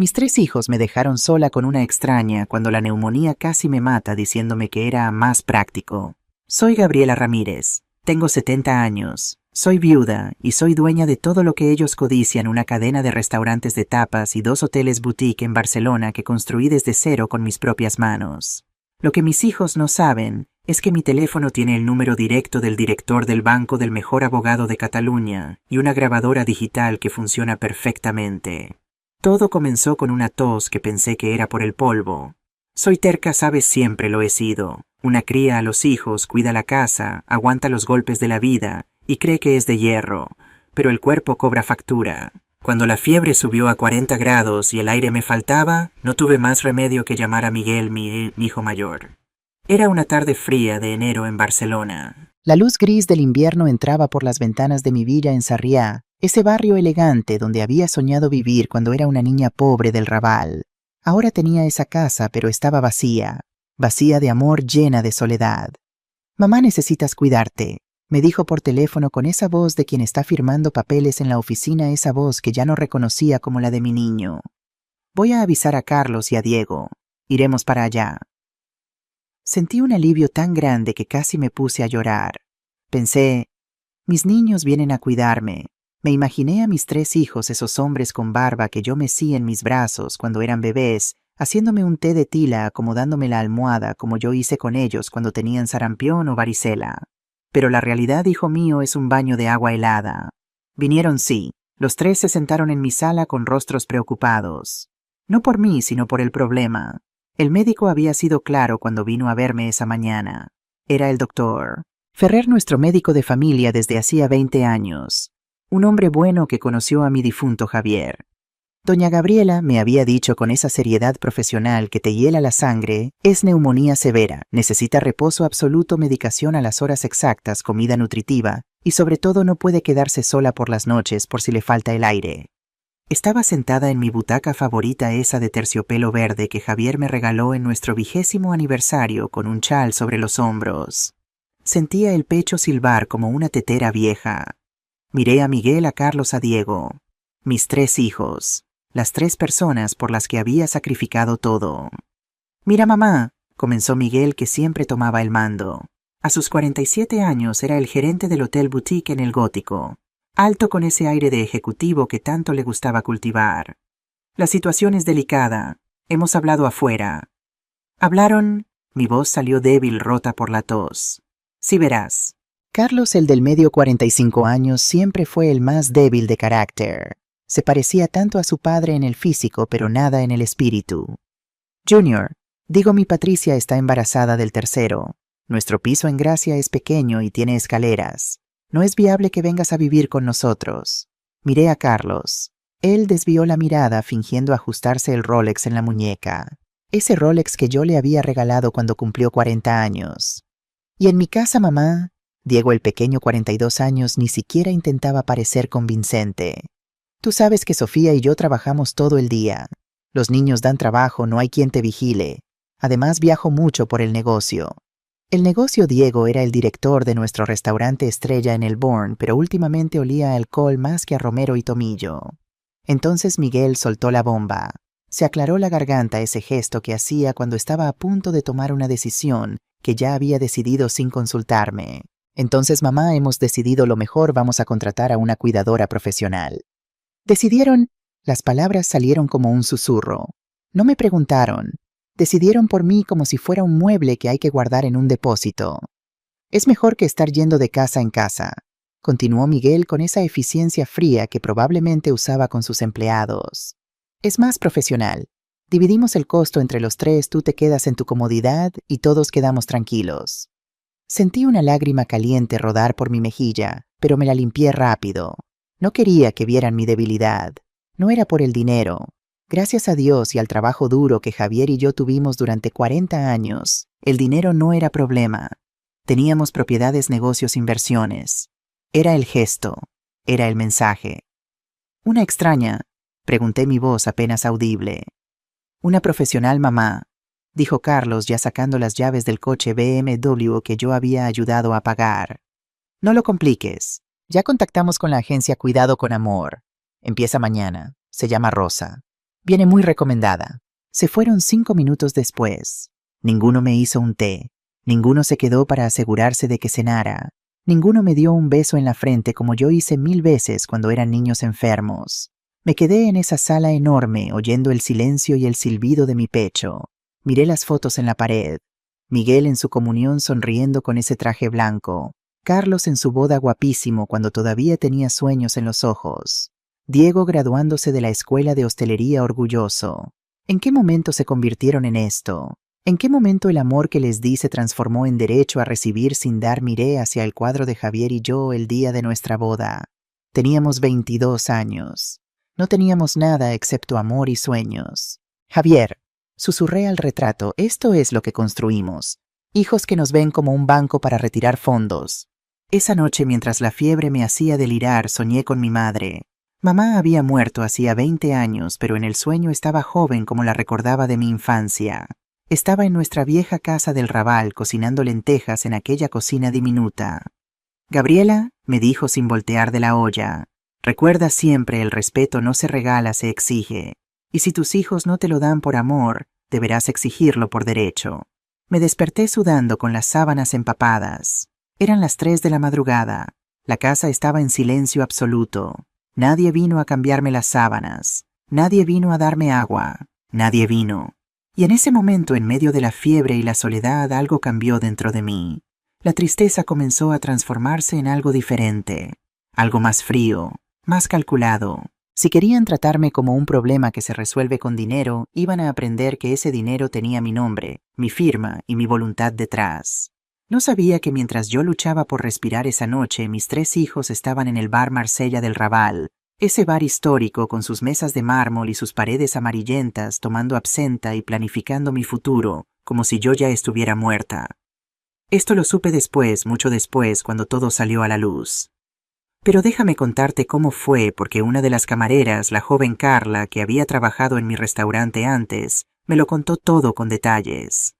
Mis 3 hijos me dejaron sola con una extraña cuando la neumonía casi me mata diciéndome que era más práctico. Soy Gabriela Ramírez, tengo 70 años, soy viuda y soy dueña de todo lo que ellos codician, una cadena de restaurantes de tapas y 2 hoteles boutique en Barcelona que construí desde cero con mis propias manos. Lo que mis hijos no saben es que mi teléfono tiene el número directo del director del banco del mejor abogado de Cataluña y una grabadora digital que funciona perfectamente. Todo comenzó con una tos que pensé que era por el polvo. Soy terca, sabes, siempre lo he sido. Una cría a los hijos, cuida la casa, aguanta los golpes de la vida y cree que es de hierro, pero el cuerpo cobra factura. Cuando la fiebre subió a 40 grados y el aire me faltaba, no tuve más remedio que llamar a Miguel, mi hijo mayor. Era una tarde fría de enero en Barcelona. La luz gris del invierno entraba por las ventanas de mi villa en Sarriá, ese barrio elegante donde había soñado vivir cuando era una niña pobre del Raval. Ahora tenía esa casa, pero estaba vacía de amor, llena de soledad. «Mamá, necesitas cuidarte», me dijo por teléfono con esa voz de quien está firmando papeles en la oficina, esa voz que ya no reconocía como la de mi niño. «Voy a avisar a Carlos y a Diego. Iremos para allá». Sentí un alivio tan grande que casi me puse a llorar. Pensé, mis niños vienen a cuidarme. Me imaginé a mis 3 hijos, esos hombres con barba que yo mecí en mis brazos cuando eran bebés, haciéndome un té de tila, acomodándome la almohada como yo hice con ellos cuando tenían sarampión o varicela. Pero la realidad, hijo mío, es un baño de agua helada. Vinieron, sí. Los 3 se sentaron en mi sala con rostros preocupados. No por mí, sino por el problema. El médico había sido claro cuando vino a verme esa mañana. Era el doctor Ferrer, nuestro médico de familia desde hacía 20 años. Un hombre bueno que conoció a mi difunto Javier. Doña Gabriela me había dicho con esa seriedad profesional que te hiela la sangre, es neumonía severa, necesita reposo absoluto, medicación a las horas exactas, comida nutritiva, y sobre todo no puede quedarse sola por las noches por si le falta el aire. Estaba sentada en mi butaca favorita, esa de terciopelo verde que Javier me regaló en nuestro 20º aniversario, con un chal sobre los hombros. Sentía el pecho silbar como una tetera vieja. Miré a Miguel, a Carlos, a Diego. Mis 3 hijos. Las 3 personas por las que había sacrificado todo. «Mira, mamá», comenzó Miguel, que siempre tomaba el mando. A sus 47 años era el gerente del hotel boutique en el Gótico. Alto, con ese aire de ejecutivo que tanto le gustaba cultivar. «La situación es delicada. Hemos hablado afuera». «¿Hablaron?» Mi voz salió débil, rota por la tos. «Sí, verás». Carlos, el del medio, 45 años, siempre fue el más débil de carácter. Se parecía tanto a su padre en el físico, pero nada en el espíritu. «Junior, digo, mi Patricia está embarazada del tercero. Nuestro piso en Gracia es pequeño y tiene escaleras. No es viable que vengas a vivir con nosotros». Miré a Carlos. Él desvió la mirada fingiendo ajustarse el Rolex en la muñeca. Ese Rolex que yo le había regalado cuando cumplió 40 años. «Y en mi casa, mamá». Diego, el pequeño, 42 años, ni siquiera intentaba parecer convincente. «Tú sabes que Sofía y yo trabajamos todo el día. Los niños dan trabajo, no hay quien te vigile. Además, viajo mucho por el negocio». El negocio. Diego era el director de nuestro restaurante estrella en el Born, pero últimamente olía a alcohol más que a romero y tomillo. Entonces Miguel soltó la bomba. Se aclaró la garganta, ese gesto que hacía cuando estaba a punto de tomar una decisión que ya había decidido sin consultarme. «Entonces, mamá, hemos decidido lo mejor, vamos a contratar a una cuidadora profesional». «¿Decidieron?» Las palabras salieron como un susurro. No me preguntaron. Decidieron por mí como si fuera un mueble que hay que guardar en un depósito. «Es mejor que estar yendo de casa en casa», continuó Miguel con esa eficiencia fría que probablemente usaba con sus empleados. «Es más profesional. Dividimos el costo entre los 3, tú te quedas en tu comodidad y todos quedamos tranquilos». Sentí una lágrima caliente rodar por mi mejilla, pero me la limpié rápido. No quería que vieran mi debilidad. No era por el dinero. Gracias a Dios y al trabajo duro que Javier y yo tuvimos durante 40 años, el dinero no era problema. Teníamos propiedades, negocios, inversiones. Era el gesto. Era el mensaje. «¿Una extraña?», pregunté, mi voz apenas audible. «Una profesional, mamá», dijo Carlos, ya sacando las llaves del coche BMW que yo había ayudado a pagar. «No lo compliques. Ya contactamos con la agencia Cuidado con Amor. Empieza mañana. Se llama Rosa. Viene muy recomendada. Se fueron 5 minutos después. Ninguno me hizo un té. Ninguno se quedó para asegurarse de que cenara. Ninguno me dio un beso en la frente como yo hice 1000 veces cuando eran niños enfermos. Me quedé en esa sala enorme oyendo el silencio y el silbido de mi pecho. Miré las fotos en la pared. Miguel en su comunión sonriendo con ese traje blanco. Carlos en su boda guapísimo cuando todavía tenía sueños en los ojos. Diego graduándose de la escuela de hostelería orgulloso. ¿En qué momento se convirtieron en esto? ¿En qué momento el amor que les di se transformó en derecho a recibir sin dar? Miré hacia el cuadro de Javier y yo el día de nuestra boda. Teníamos 22 años. No teníamos nada excepto amor y sueños. Javier, susurré al retrato, esto es lo que construimos. Hijos que nos ven como un banco para retirar fondos. Esa noche, mientras la fiebre me hacía delirar, soñé con mi madre. Mamá había muerto hacía 20 años, pero en el sueño estaba joven como la recordaba de mi infancia. Estaba en nuestra vieja casa del Raval cocinando lentejas en aquella cocina diminuta. Gabriela, me dijo sin voltear de la olla, recuerda siempre el respeto no se regala, se exige. Y si tus hijos no te lo dan por amor, deberás exigirlo por derecho. Me desperté sudando con las sábanas empapadas. Eran las 3 de la madrugada. La casa estaba en silencio absoluto. Nadie vino a cambiarme las sábanas. Nadie vino a darme agua. Nadie vino. Y en ese momento, en medio de la fiebre y la soledad, algo cambió dentro de mí. La tristeza comenzó a transformarse en algo diferente, algo más frío, más calculado. Si querían tratarme como un problema que se resuelve con dinero, iban a aprender que ese dinero tenía mi nombre, mi firma y mi voluntad detrás. No sabía que mientras yo luchaba por respirar esa noche, mis 3 hijos estaban en el bar Marsella del Raval, ese bar histórico con sus mesas de mármol y sus paredes amarillentas, tomando absenta y planificando mi futuro, como si yo ya estuviera muerta. Esto lo supe después, mucho después, cuando todo salió a la luz. Pero déjame contarte cómo fue, porque una de las camareras, la joven Carla, que había trabajado en mi restaurante antes, me lo contó todo con detalles.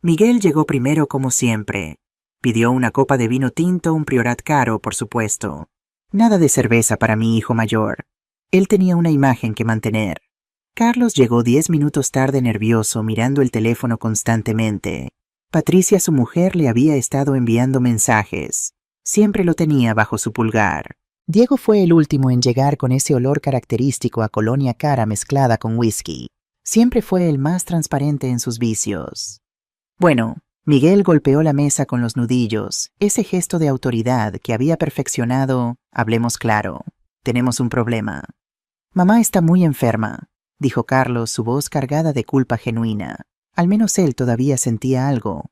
Miguel llegó primero como siempre. Pidió una copa de vino tinto, un Priorat caro, por supuesto. Nada de cerveza para mi hijo mayor. Él tenía una imagen que mantener. Carlos llegó 10 minutos tarde nervioso, mirando el teléfono constantemente. Patricia, su mujer, le había estado enviando mensajes. Siempre lo tenía bajo su pulgar. Diego fue el último en llegar con ese olor característico a colonia cara mezclada con whisky. Siempre fue el más transparente en sus vicios. Bueno, Miguel golpeó la mesa con los nudillos, ese gesto de autoridad que había perfeccionado. Hablemos claro, tenemos un problema. Mamá está muy enferma, dijo Carlos, su voz cargada de culpa genuina. Al menos él todavía sentía algo.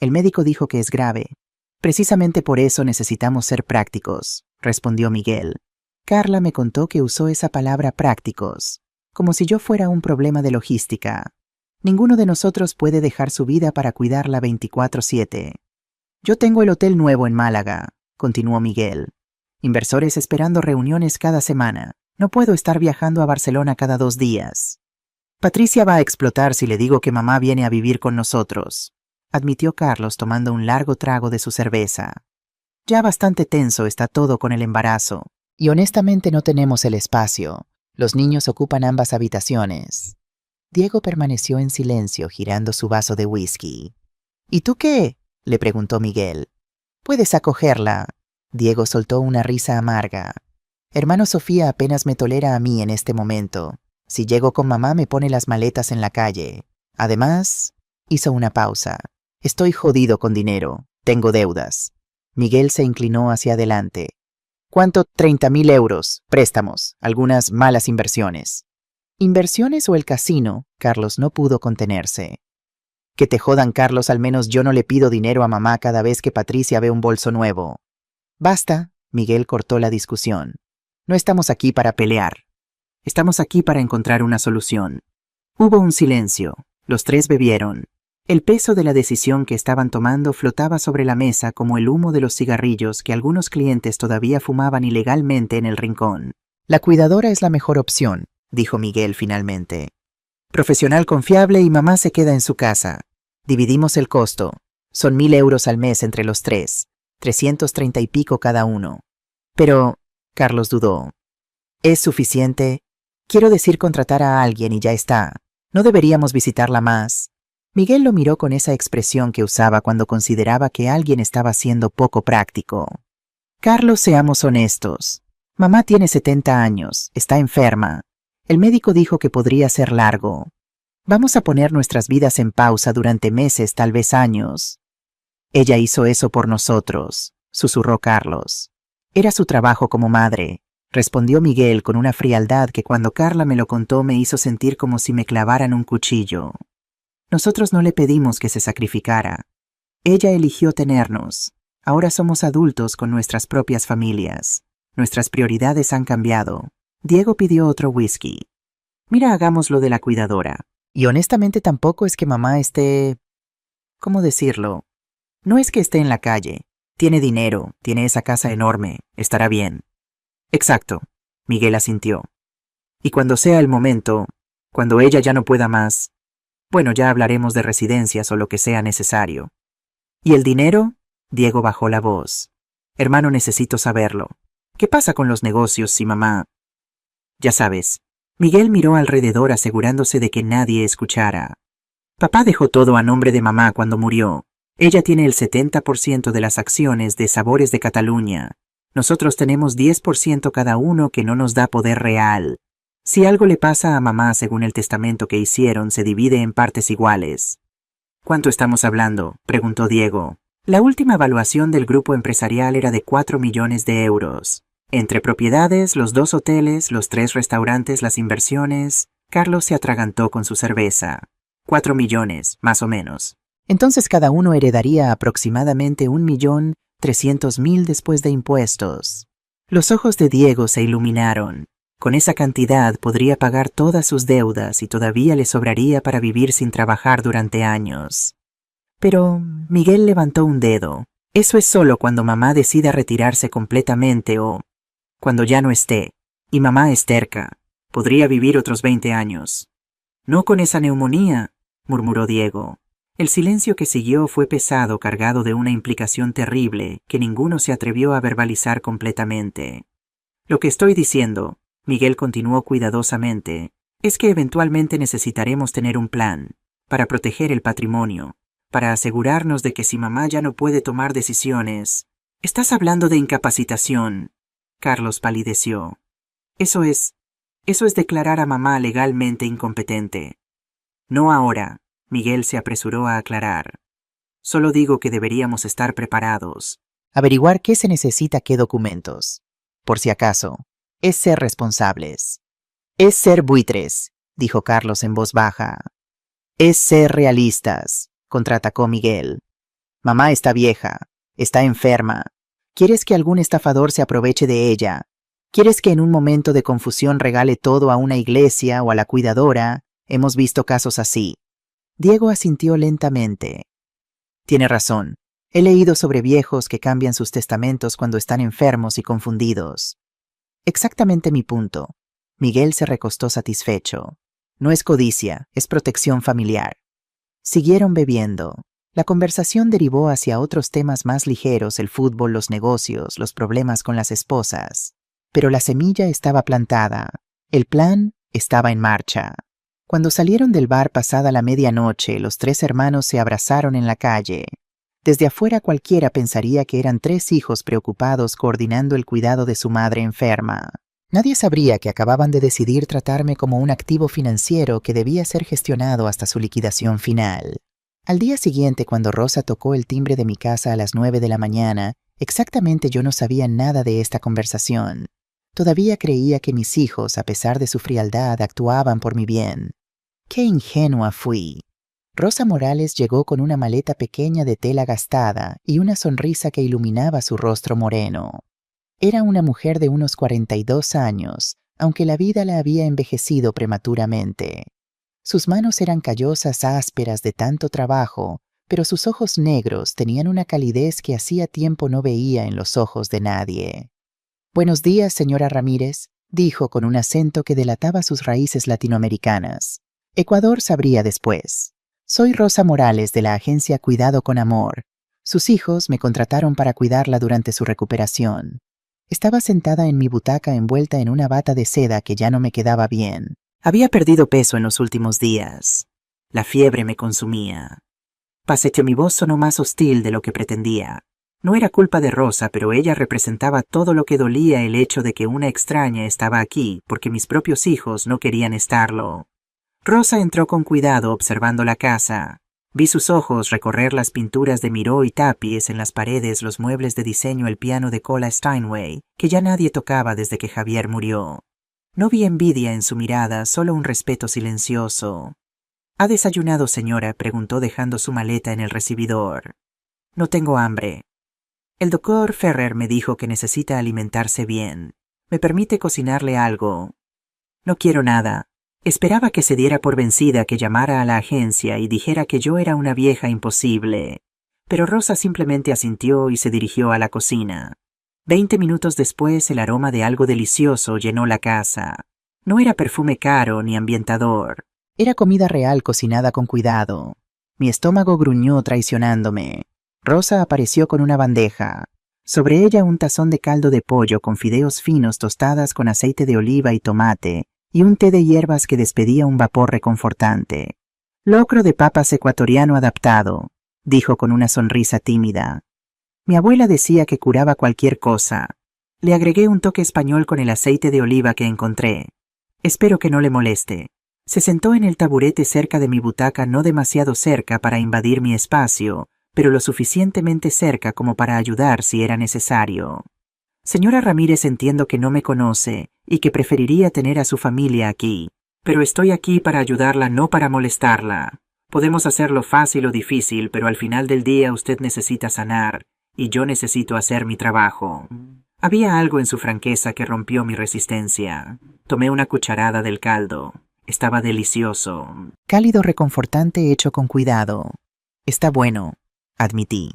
El médico dijo que es grave. Precisamente por eso necesitamos ser prácticos, respondió Miguel. Carla me contó que usó esa palabra prácticos, como si yo fuera un problema de logística. Ninguno de nosotros puede dejar su vida para cuidarla 24/7. Yo tengo el hotel nuevo en Málaga, continuó Miguel. Inversores esperando reuniones cada semana. No puedo estar viajando a Barcelona cada 2 días. Patricia va a explotar si le digo que mamá viene a vivir con nosotros, admitió Carlos tomando un largo trago de su cerveza. Ya bastante tenso está todo con el embarazo. Y honestamente no tenemos el espacio. Los niños ocupan ambas habitaciones. Diego permaneció en silencio, girando su vaso de whisky. ¿Y tú qué?, le preguntó Miguel. Puedes acogerla. Diego soltó una risa amarga. Hermano, Sofía apenas me tolera a mí en este momento. Si llego con mamá me pone las maletas en la calle. Además, hizo una pausa. Estoy jodido con dinero. Tengo deudas. Miguel se inclinó hacia adelante. ¿Cuánto? 30.000 euros. Préstamos. Algunas malas inversiones. ¿Inversiones o el casino? Carlos no pudo contenerse. Que te jodan, Carlos, al menos yo no le pido dinero a mamá cada vez que Patricia ve un bolso nuevo. Basta, Miguel cortó la discusión. No estamos aquí para pelear. Estamos aquí para encontrar una solución. Hubo un silencio. Los 3 bebieron. El peso de la decisión que estaban tomando flotaba sobre la mesa como el humo de los cigarrillos que algunos clientes todavía fumaban ilegalmente en el rincón. La cuidadora es la mejor opción, dijo Miguel finalmente. Profesional confiable y mamá se queda en su casa. Dividimos el costo. Son 1.000 euros al mes entre los 3. 330 y pico cada uno. Pero, Carlos dudó. ¿Es suficiente? Quiero decir contratar a alguien y ya está. No deberíamos visitarla más. Miguel lo miró con esa expresión que usaba cuando consideraba que alguien estaba siendo poco práctico. Carlos, seamos honestos. Mamá tiene 70 años, está enferma. El médico dijo que podría ser largo. Vamos a poner nuestras vidas en pausa durante meses, tal vez años. Ella hizo eso por nosotros, susurró Carlos. Era su trabajo como madre, respondió Miguel con una frialdad que cuando Carla me lo contó me hizo sentir como si me clavaran un cuchillo. Nosotros no le pedimos que se sacrificara. Ella eligió tenernos. Ahora somos adultos con nuestras propias familias. Nuestras prioridades han cambiado. Diego pidió otro whisky. Mira, hagamos lo de la cuidadora. Y honestamente tampoco es que mamá esté... ¿Cómo decirlo? No es que esté en la calle. Tiene dinero, tiene esa casa enorme, estará bien. Exacto, Miguel asintió. Y cuando sea el momento, cuando ella ya no pueda más, bueno, ya hablaremos de residencias o lo que sea necesario. ¿Y el dinero? Diego bajó la voz. Hermano, necesito saberlo. ¿Qué pasa con los negocios si mamá...? Ya sabes. Miguel miró alrededor asegurándose de que nadie escuchara. Papá dejó todo a nombre de mamá cuando murió. Ella tiene el 70% de las acciones de Sabores de Cataluña. Nosotros tenemos 10% cada uno que no nos da poder real. Si algo le pasa a mamá según el testamento que hicieron, se divide en partes iguales. ¿Cuánto estamos hablando?, preguntó Diego. La última evaluación del grupo empresarial era de 4 millones de euros. Entre propiedades, los 2 hoteles, los 3 restaurantes, las inversiones... Carlos se atragantó con su cerveza. 4 millones, más o menos. Entonces cada uno heredaría aproximadamente 1.300.000 después de impuestos. Los ojos de Diego se iluminaron. Con esa cantidad podría pagar todas sus deudas y todavía le sobraría para vivir sin trabajar durante años. Pero Miguel levantó un dedo. Eso es solo cuando mamá decida retirarse completamente o cuando ya no esté. Y mamá es terca. Podría vivir otros 20 años. No con esa neumonía, murmuró Diego. El silencio que siguió fue pesado, cargado de una implicación terrible que ninguno se atrevió a verbalizar completamente. Lo que estoy diciendo, Miguel continuó cuidadosamente, es que eventualmente necesitaremos tener un plan para proteger el patrimonio, para asegurarnos de que si mamá ya no puede tomar decisiones... ¿Estás hablando de incapacitación? Carlos palideció. Eso es declarar a mamá legalmente incompetente. No ahora, Miguel se apresuró a aclarar. Solo digo que deberíamos estar preparados. Averiguar qué se necesita, qué documentos. Por si acaso, es ser responsables. Es ser buitres, dijo Carlos en voz baja. Es ser realistas, contraatacó Miguel. Mamá está vieja, está enferma. ¿Quieres que algún estafador se aproveche de ella? ¿Quieres que en un momento de confusión regale todo a una iglesia o a la cuidadora? Hemos visto casos así. Diego asintió lentamente. Tiene razón. He leído sobre viejos que cambian sus testamentos cuando están enfermos y confundidos. Exactamente mi punto. Miguel se recostó satisfecho. No es codicia, es protección familiar. Siguieron bebiendo. La conversación derivó hacia otros temas más ligeros, el fútbol, los negocios, los problemas con las esposas. Pero la semilla estaba plantada. El plan estaba en marcha. Cuando salieron del bar pasada la medianoche, los 3 hermanos se abrazaron en la calle. Desde afuera cualquiera pensaría que eran 3 hijos preocupados coordinando el cuidado de su madre enferma. Nadie sabría que acababan de decidir tratarme como un activo financiero que debía ser gestionado hasta su liquidación final. Al día siguiente, cuando Rosa tocó el timbre de mi casa a las 9 de la mañana, exactamente yo no sabía nada de esta conversación. Todavía creía que mis hijos, a pesar de su frialdad, actuaban por mi bien. ¡Qué ingenua fui! Rosa Morales llegó con una maleta pequeña de tela gastada y una sonrisa que iluminaba su rostro moreno. Era una mujer de unos 42 años, aunque la vida la había envejecido prematuramente. Sus manos eran callosas, ásperas de tanto trabajo, pero sus ojos negros tenían una calidez que hacía tiempo no veía en los ojos de nadie. «Buenos días, señora Ramírez», dijo con un acento que delataba sus raíces latinoamericanas. Ecuador sabría después. «Soy Rosa Morales de la agencia Cuidado con Amor. Sus hijos me contrataron para cuidarla durante su recuperación. Estaba sentada en mi butaca envuelta en una bata de seda que ya no me quedaba bien. Había perdido peso en los últimos días. La fiebre me consumía. Paseteó, mi voz sonó más hostil de lo que pretendía. No era culpa de Rosa, pero ella representaba todo lo que dolía el hecho de que una extraña estaba aquí, porque mis propios hijos no querían estarlo. Rosa entró con cuidado observando la casa. Vi sus ojos recorrer las pinturas de Miró y tapiz en las paredes, los muebles de diseño, el piano de cola Steinway, que ya nadie tocaba desde que Javier murió. No vi envidia en su mirada, solo un respeto silencioso. ¿Ha desayunado, señora?, preguntó dejando su maleta en el recibidor. No tengo hambre. El doctor Ferrer me dijo que necesita alimentarse bien. ¿Me permite cocinarle algo? No quiero nada. Esperaba que se diera por vencida, que llamara a la agencia y dijera que yo era una vieja imposible. Pero Rosa simplemente asintió y se dirigió a la cocina. 20 minutos después, el aroma de algo delicioso llenó la casa. No era perfume caro ni ambientador. Era comida real cocinada con cuidado. Mi estómago gruñó traicionándome. Rosa apareció con una bandeja. Sobre ella un tazón de caldo de pollo con fideos finos tostadas con aceite de oliva y tomate, y un té de hierbas que despedía un vapor reconfortante. Locro de papas ecuatoriano adaptado, dijo con una sonrisa tímida. Mi abuela decía que curaba cualquier cosa. Le agregué un toque español con el aceite de oliva que encontré. Espero que no le moleste. Se sentó en el taburete cerca de mi butaca, no demasiado cerca para invadir mi espacio, pero lo suficientemente cerca como para ayudar si era necesario. Señora Ramírez, entiendo que no me conoce y que preferiría tener a su familia aquí, pero estoy aquí para ayudarla, no para molestarla. Podemos hacerlo fácil o difícil, pero al final del día usted necesita sanar y yo necesito hacer mi trabajo. Había algo en su franqueza que rompió mi resistencia. Tomé una cucharada del caldo. Estaba delicioso. Cálido, reconfortante, hecho con cuidado. Está bueno, admití.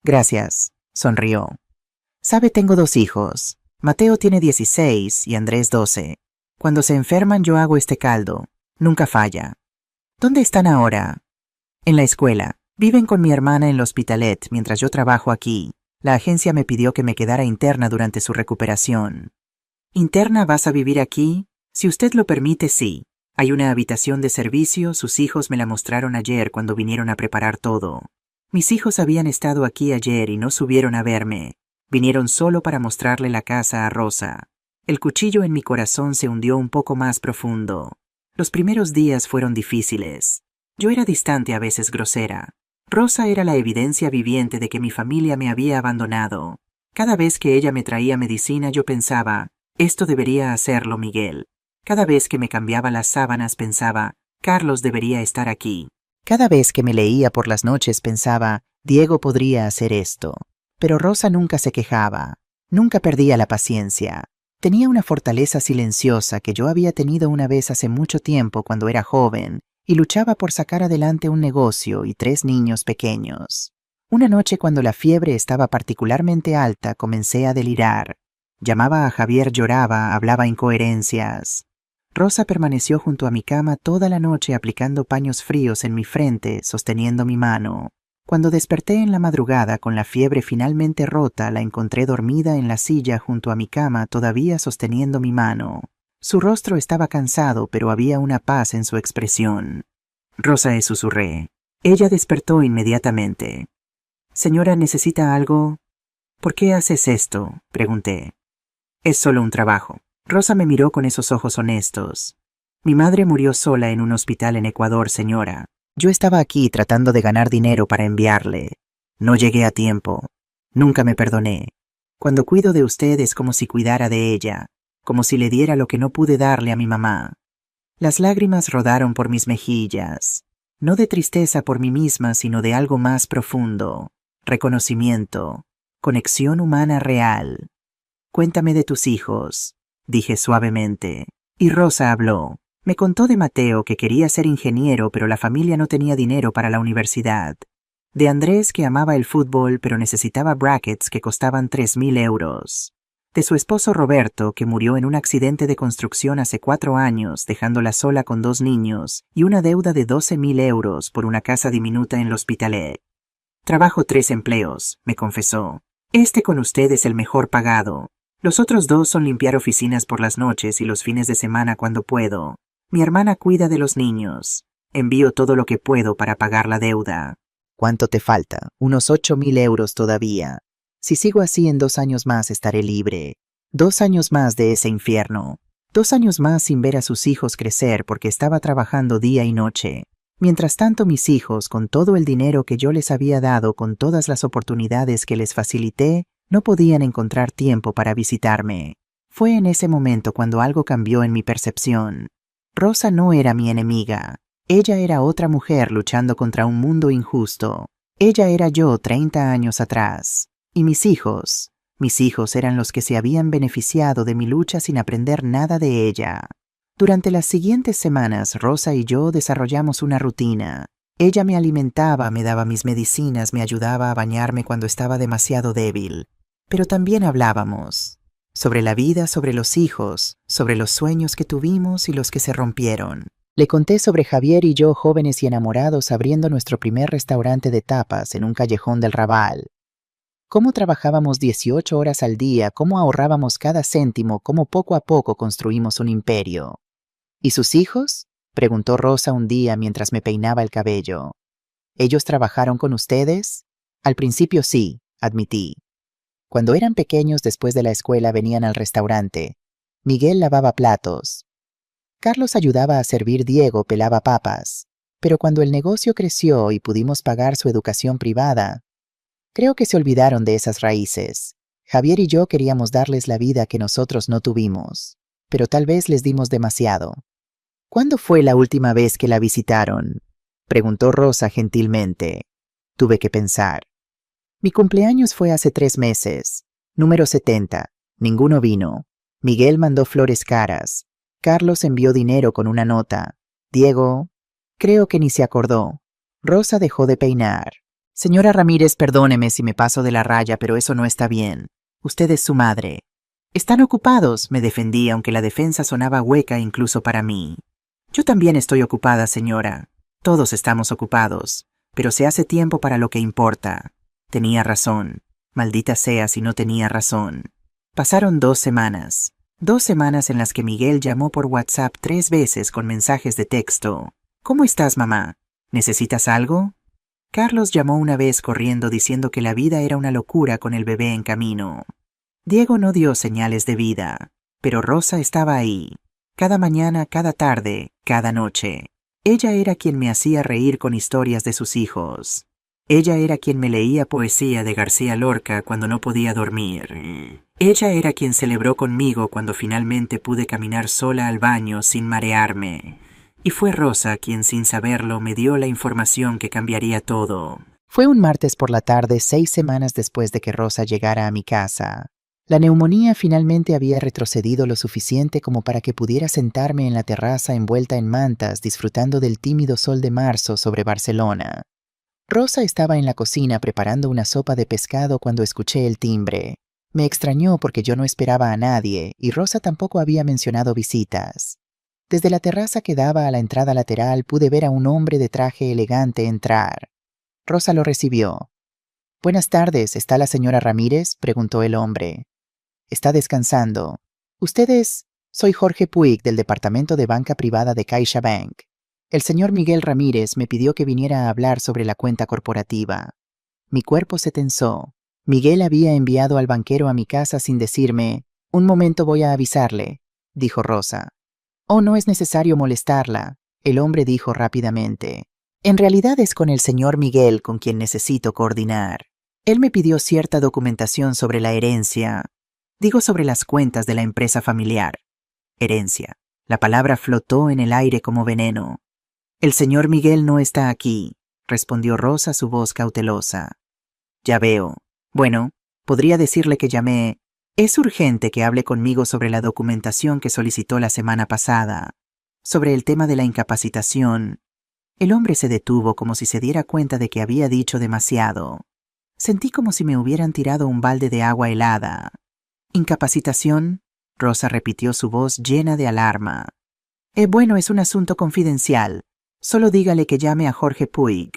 Gracias, sonrió. Sabe, tengo 2 hijos. Mateo tiene 16 y Andrés 12. Cuando se enferman yo hago este caldo. Nunca falla. ¿Dónde están ahora? En la escuela. Viven con mi hermana en el Hospitalet mientras yo trabajo aquí. La agencia me pidió que me quedara interna durante su recuperación. ¿Interna? ¿Vas a vivir aquí? Si usted lo permite, sí. Hay una habitación de servicio, sus hijos me la mostraron ayer cuando vinieron a preparar todo. Mis hijos habían estado aquí ayer y no subieron a verme. Vinieron solo para mostrarle la casa a Rosa. El cuchillo en mi corazón se hundió un poco más profundo. Los primeros días fueron difíciles. Yo era distante, a veces grosera. Rosa era la evidencia viviente de que mi familia me había abandonado. Cada vez que ella me traía medicina yo pensaba, esto debería hacerlo Miguel. Cada vez que me cambiaba las sábanas pensaba, Carlos debería estar aquí. Cada vez que me leía por las noches pensaba, Diego podría hacer esto. Pero Rosa nunca se quejaba, nunca perdía la paciencia. Tenía una fortaleza silenciosa que yo había tenido una vez hace mucho tiempo cuando era joven, y luchaba por sacar adelante un negocio y 3 niños pequeños. Una noche, cuando la fiebre estaba particularmente alta, comencé a delirar. Llamaba a Javier, lloraba, hablaba incoherencias. Rosa permaneció junto a mi cama toda la noche aplicando paños fríos en mi frente, sosteniendo mi mano. Cuando desperté en la madrugada con la fiebre finalmente rota, la encontré dormida en la silla junto a mi cama, todavía sosteniendo mi mano. Su rostro estaba cansado, pero había una paz en su expresión. Rosa, susurré. Ella despertó inmediatamente. Señora, ¿necesita algo? ¿Por qué haces esto?, pregunté. Es solo un trabajo. Rosa me miró con esos ojos honestos. Mi madre murió sola en un hospital en Ecuador, señora. Yo estaba aquí tratando de ganar dinero para enviarle. No llegué a tiempo. Nunca me perdoné. Cuando cuido de usted es como si cuidara de ella, como si le diera lo que no pude darle a mi mamá. Las lágrimas rodaron por mis mejillas, no de tristeza por mí misma, sino de algo más profundo, reconocimiento, conexión humana real. Cuéntame de tus hijos, dije suavemente, y Rosa habló. Me contó de Mateo, que quería ser ingeniero, pero la familia no tenía dinero para la universidad. De Andrés, que amaba el fútbol, pero necesitaba brackets que costaban 3.000 euros. De su esposo Roberto, que murió en un accidente de construcción hace 4 años, dejándola sola con 2 niños y una deuda de 12.000 euros por una casa diminuta en el Hospitalet. Trabajo 3 empleos, me confesó. Este con usted es el mejor pagado. Los otros dos son limpiar oficinas por las noches y los fines de semana cuando puedo. Mi hermana cuida de los niños. Envío todo lo que puedo para pagar la deuda. ¿Cuánto te falta? Unos 8.000 euros todavía. Si sigo así, en 2 años más estaré libre. 2 años más de ese infierno. 2 años más sin ver a sus hijos crecer porque estaba trabajando día y noche. Mientras tanto, mis hijos, con todo el dinero que yo les había dado, con todas las oportunidades que les facilité, no podían encontrar tiempo para visitarme. Fue en ese momento cuando algo cambió en mi percepción. Rosa no era mi enemiga. Ella era otra mujer luchando contra un mundo injusto. Ella era yo 30 años atrás. Y mis hijos eran los que se habían beneficiado de mi lucha sin aprender nada de ella. Durante las siguientes semanas, Rosa y yo desarrollamos una rutina. Ella me alimentaba, me daba mis medicinas, me ayudaba a bañarme cuando estaba demasiado débil. Pero también hablábamos sobre la vida, sobre los hijos, sobre los sueños que tuvimos y los que se rompieron. Le conté sobre Javier y yo, jóvenes y enamorados, abriendo nuestro primer restaurante de tapas en un callejón del Raval. Cómo trabajábamos 18 horas al día, cómo ahorrábamos cada céntimo, cómo poco a poco construimos un imperio. ¿Y sus hijos?, preguntó Rosa un día mientras me peinaba el cabello. ¿Ellos trabajaron con ustedes? Al principio sí, admití. Cuando eran pequeños, después de la escuela, venían al restaurante. Miguel lavaba platos. Carlos ayudaba a servir, Diego pelaba papas. Pero cuando el negocio creció y pudimos pagar su educación privada, creo que se olvidaron de esas raíces. Javier y yo queríamos darles la vida que nosotros no tuvimos, pero tal vez les dimos demasiado. ¿Cuándo fue la última vez que la visitaron?, preguntó Rosa gentilmente. Tuve que pensar. Mi cumpleaños fue hace 3 meses. Número 70. Ninguno vino. Miguel mandó flores caras. Carlos envió dinero con una nota. Diego, creo que ni se acordó. Rosa dejó de peinar. Señora Ramírez, perdóneme si me paso de la raya, pero eso no está bien. Usted es su madre. Están ocupados, me defendí, aunque la defensa sonaba hueca incluso para mí. Yo también estoy ocupada, señora. Todos estamos ocupados, pero se hace tiempo para lo que importa. Tenía razón. Maldita sea si no tenía razón. Pasaron 2 semanas. 2 semanas en las que Miguel llamó por WhatsApp 3 veces con mensajes de texto. ¿Cómo estás, mamá? ¿Necesitas algo? Carlos llamó una vez corriendo diciendo que la vida era una locura con el bebé en camino. Diego no dio señales de vida, pero Rosa estaba ahí. Cada mañana, cada tarde, cada noche. Ella era quien me hacía reír con historias de sus hijos. Ella era quien me leía poesía de García Lorca cuando no podía dormir. Ella era quien celebró conmigo cuando finalmente pude caminar sola al baño sin marearme. Y fue Rosa quien, sin saberlo, me dio la información que cambiaría todo. Fue un martes por la tarde, 6 semanas después de que Rosa llegara a mi casa. La neumonía finalmente había retrocedido lo suficiente como para que pudiera sentarme en la terraza envuelta en mantas, disfrutando del tímido sol de marzo sobre Barcelona. Rosa estaba en la cocina preparando una sopa de pescado cuando escuché el timbre. Me extrañó porque yo no esperaba a nadie y Rosa tampoco había mencionado visitas. Desde la terraza que daba a la entrada lateral pude ver a un hombre de traje elegante entrar. Rosa lo recibió. «Buenas tardes, ¿está la señora Ramírez?», preguntó el hombre. «Está descansando. ¿Ustedes?» «Soy Jorge Puig, del departamento de banca privada de CaixaBank. El señor Miguel Ramírez me pidió que viniera a hablar sobre la cuenta corporativa». Mi cuerpo se tensó. Miguel había enviado al banquero a mi casa sin decirme. «Un momento, voy a avisarle», dijo Rosa. «Oh, no es necesario molestarla», el hombre dijo rápidamente. «En realidad es con el señor Miguel con quien necesito coordinar. Él me pidió cierta documentación sobre la herencia. Digo, sobre las cuentas de la empresa familiar. Herencia. La palabra flotó en el aire como veneno. «El señor Miguel no está aquí», respondió Rosa, su voz cautelosa. «Ya veo. Bueno, podría decirle que llamé. Es urgente que hable conmigo sobre la documentación que solicitó la semana pasada. Sobre el tema de la incapacitación». El hombre se detuvo como si se diera cuenta de que había dicho demasiado. Sentí como si me hubieran tirado un balde de agua helada. «¿Incapacitación?», Rosa repitió, su voz llena de alarma. Bueno, es un asunto confidencial. Solo dígale que llame a Jorge Puig,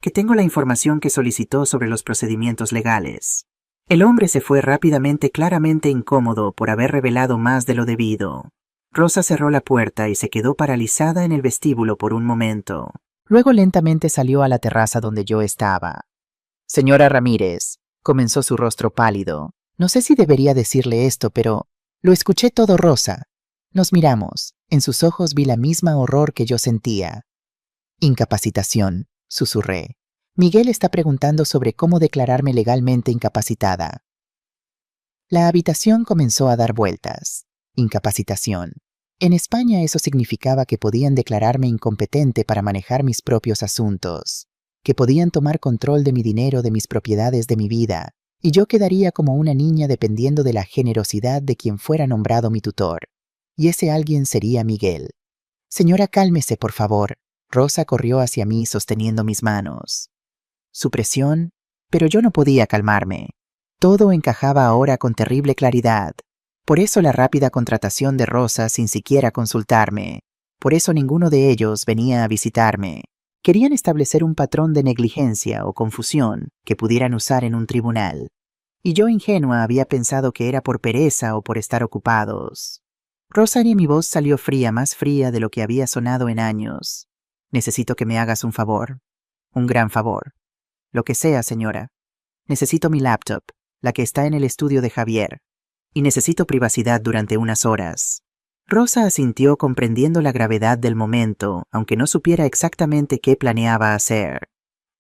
que tengo la información que solicitó sobre los procedimientos legales». El hombre se fue rápidamente, claramente incómodo por haber revelado más de lo debido. Rosa cerró la puerta y se quedó paralizada en el vestíbulo por un momento. Luego lentamente salió a la terraza donde yo estaba. Señora Ramírez, comenzó su rostro pálido. No sé si debería decirle esto, pero lo escuché todo, Rosa. Nos miramos. En sus ojos vi la misma horror que yo sentía. Incapacitación, susurré. Miguel está preguntando sobre cómo declararme legalmente incapacitada. La habitación comenzó a dar vueltas. Incapacitación. En España eso significaba que podían declararme incompetente para manejar mis propios asuntos, que podían tomar control de mi dinero, de mis propiedades, de mi vida, y yo quedaría como una niña dependiendo de la generosidad de quien fuera nombrado mi tutor. Y ese alguien sería Miguel. Señora, cálmese, por favor. Rosa corrió hacia mí sosteniendo mis manos. Su presión, pero yo no podía calmarme. Todo encajaba ahora con terrible claridad. Por eso la rápida contratación de Rosa sin siquiera consultarme. Por eso ninguno de ellos venía a visitarme. Querían establecer un patrón de negligencia o confusión que pudieran usar en un tribunal. Y yo, ingenua, había pensado que era por pereza o por estar ocupados. Rosa, y mi voz salió fría, más fría de lo que había sonado en años. Necesito que me hagas un favor. Un gran favor. Lo que sea, señora. Necesito mi laptop, la que está en el estudio de Javier. Y necesito privacidad durante unas horas. Rosa asintió comprendiendo la gravedad del momento, aunque no supiera exactamente qué planeaba hacer.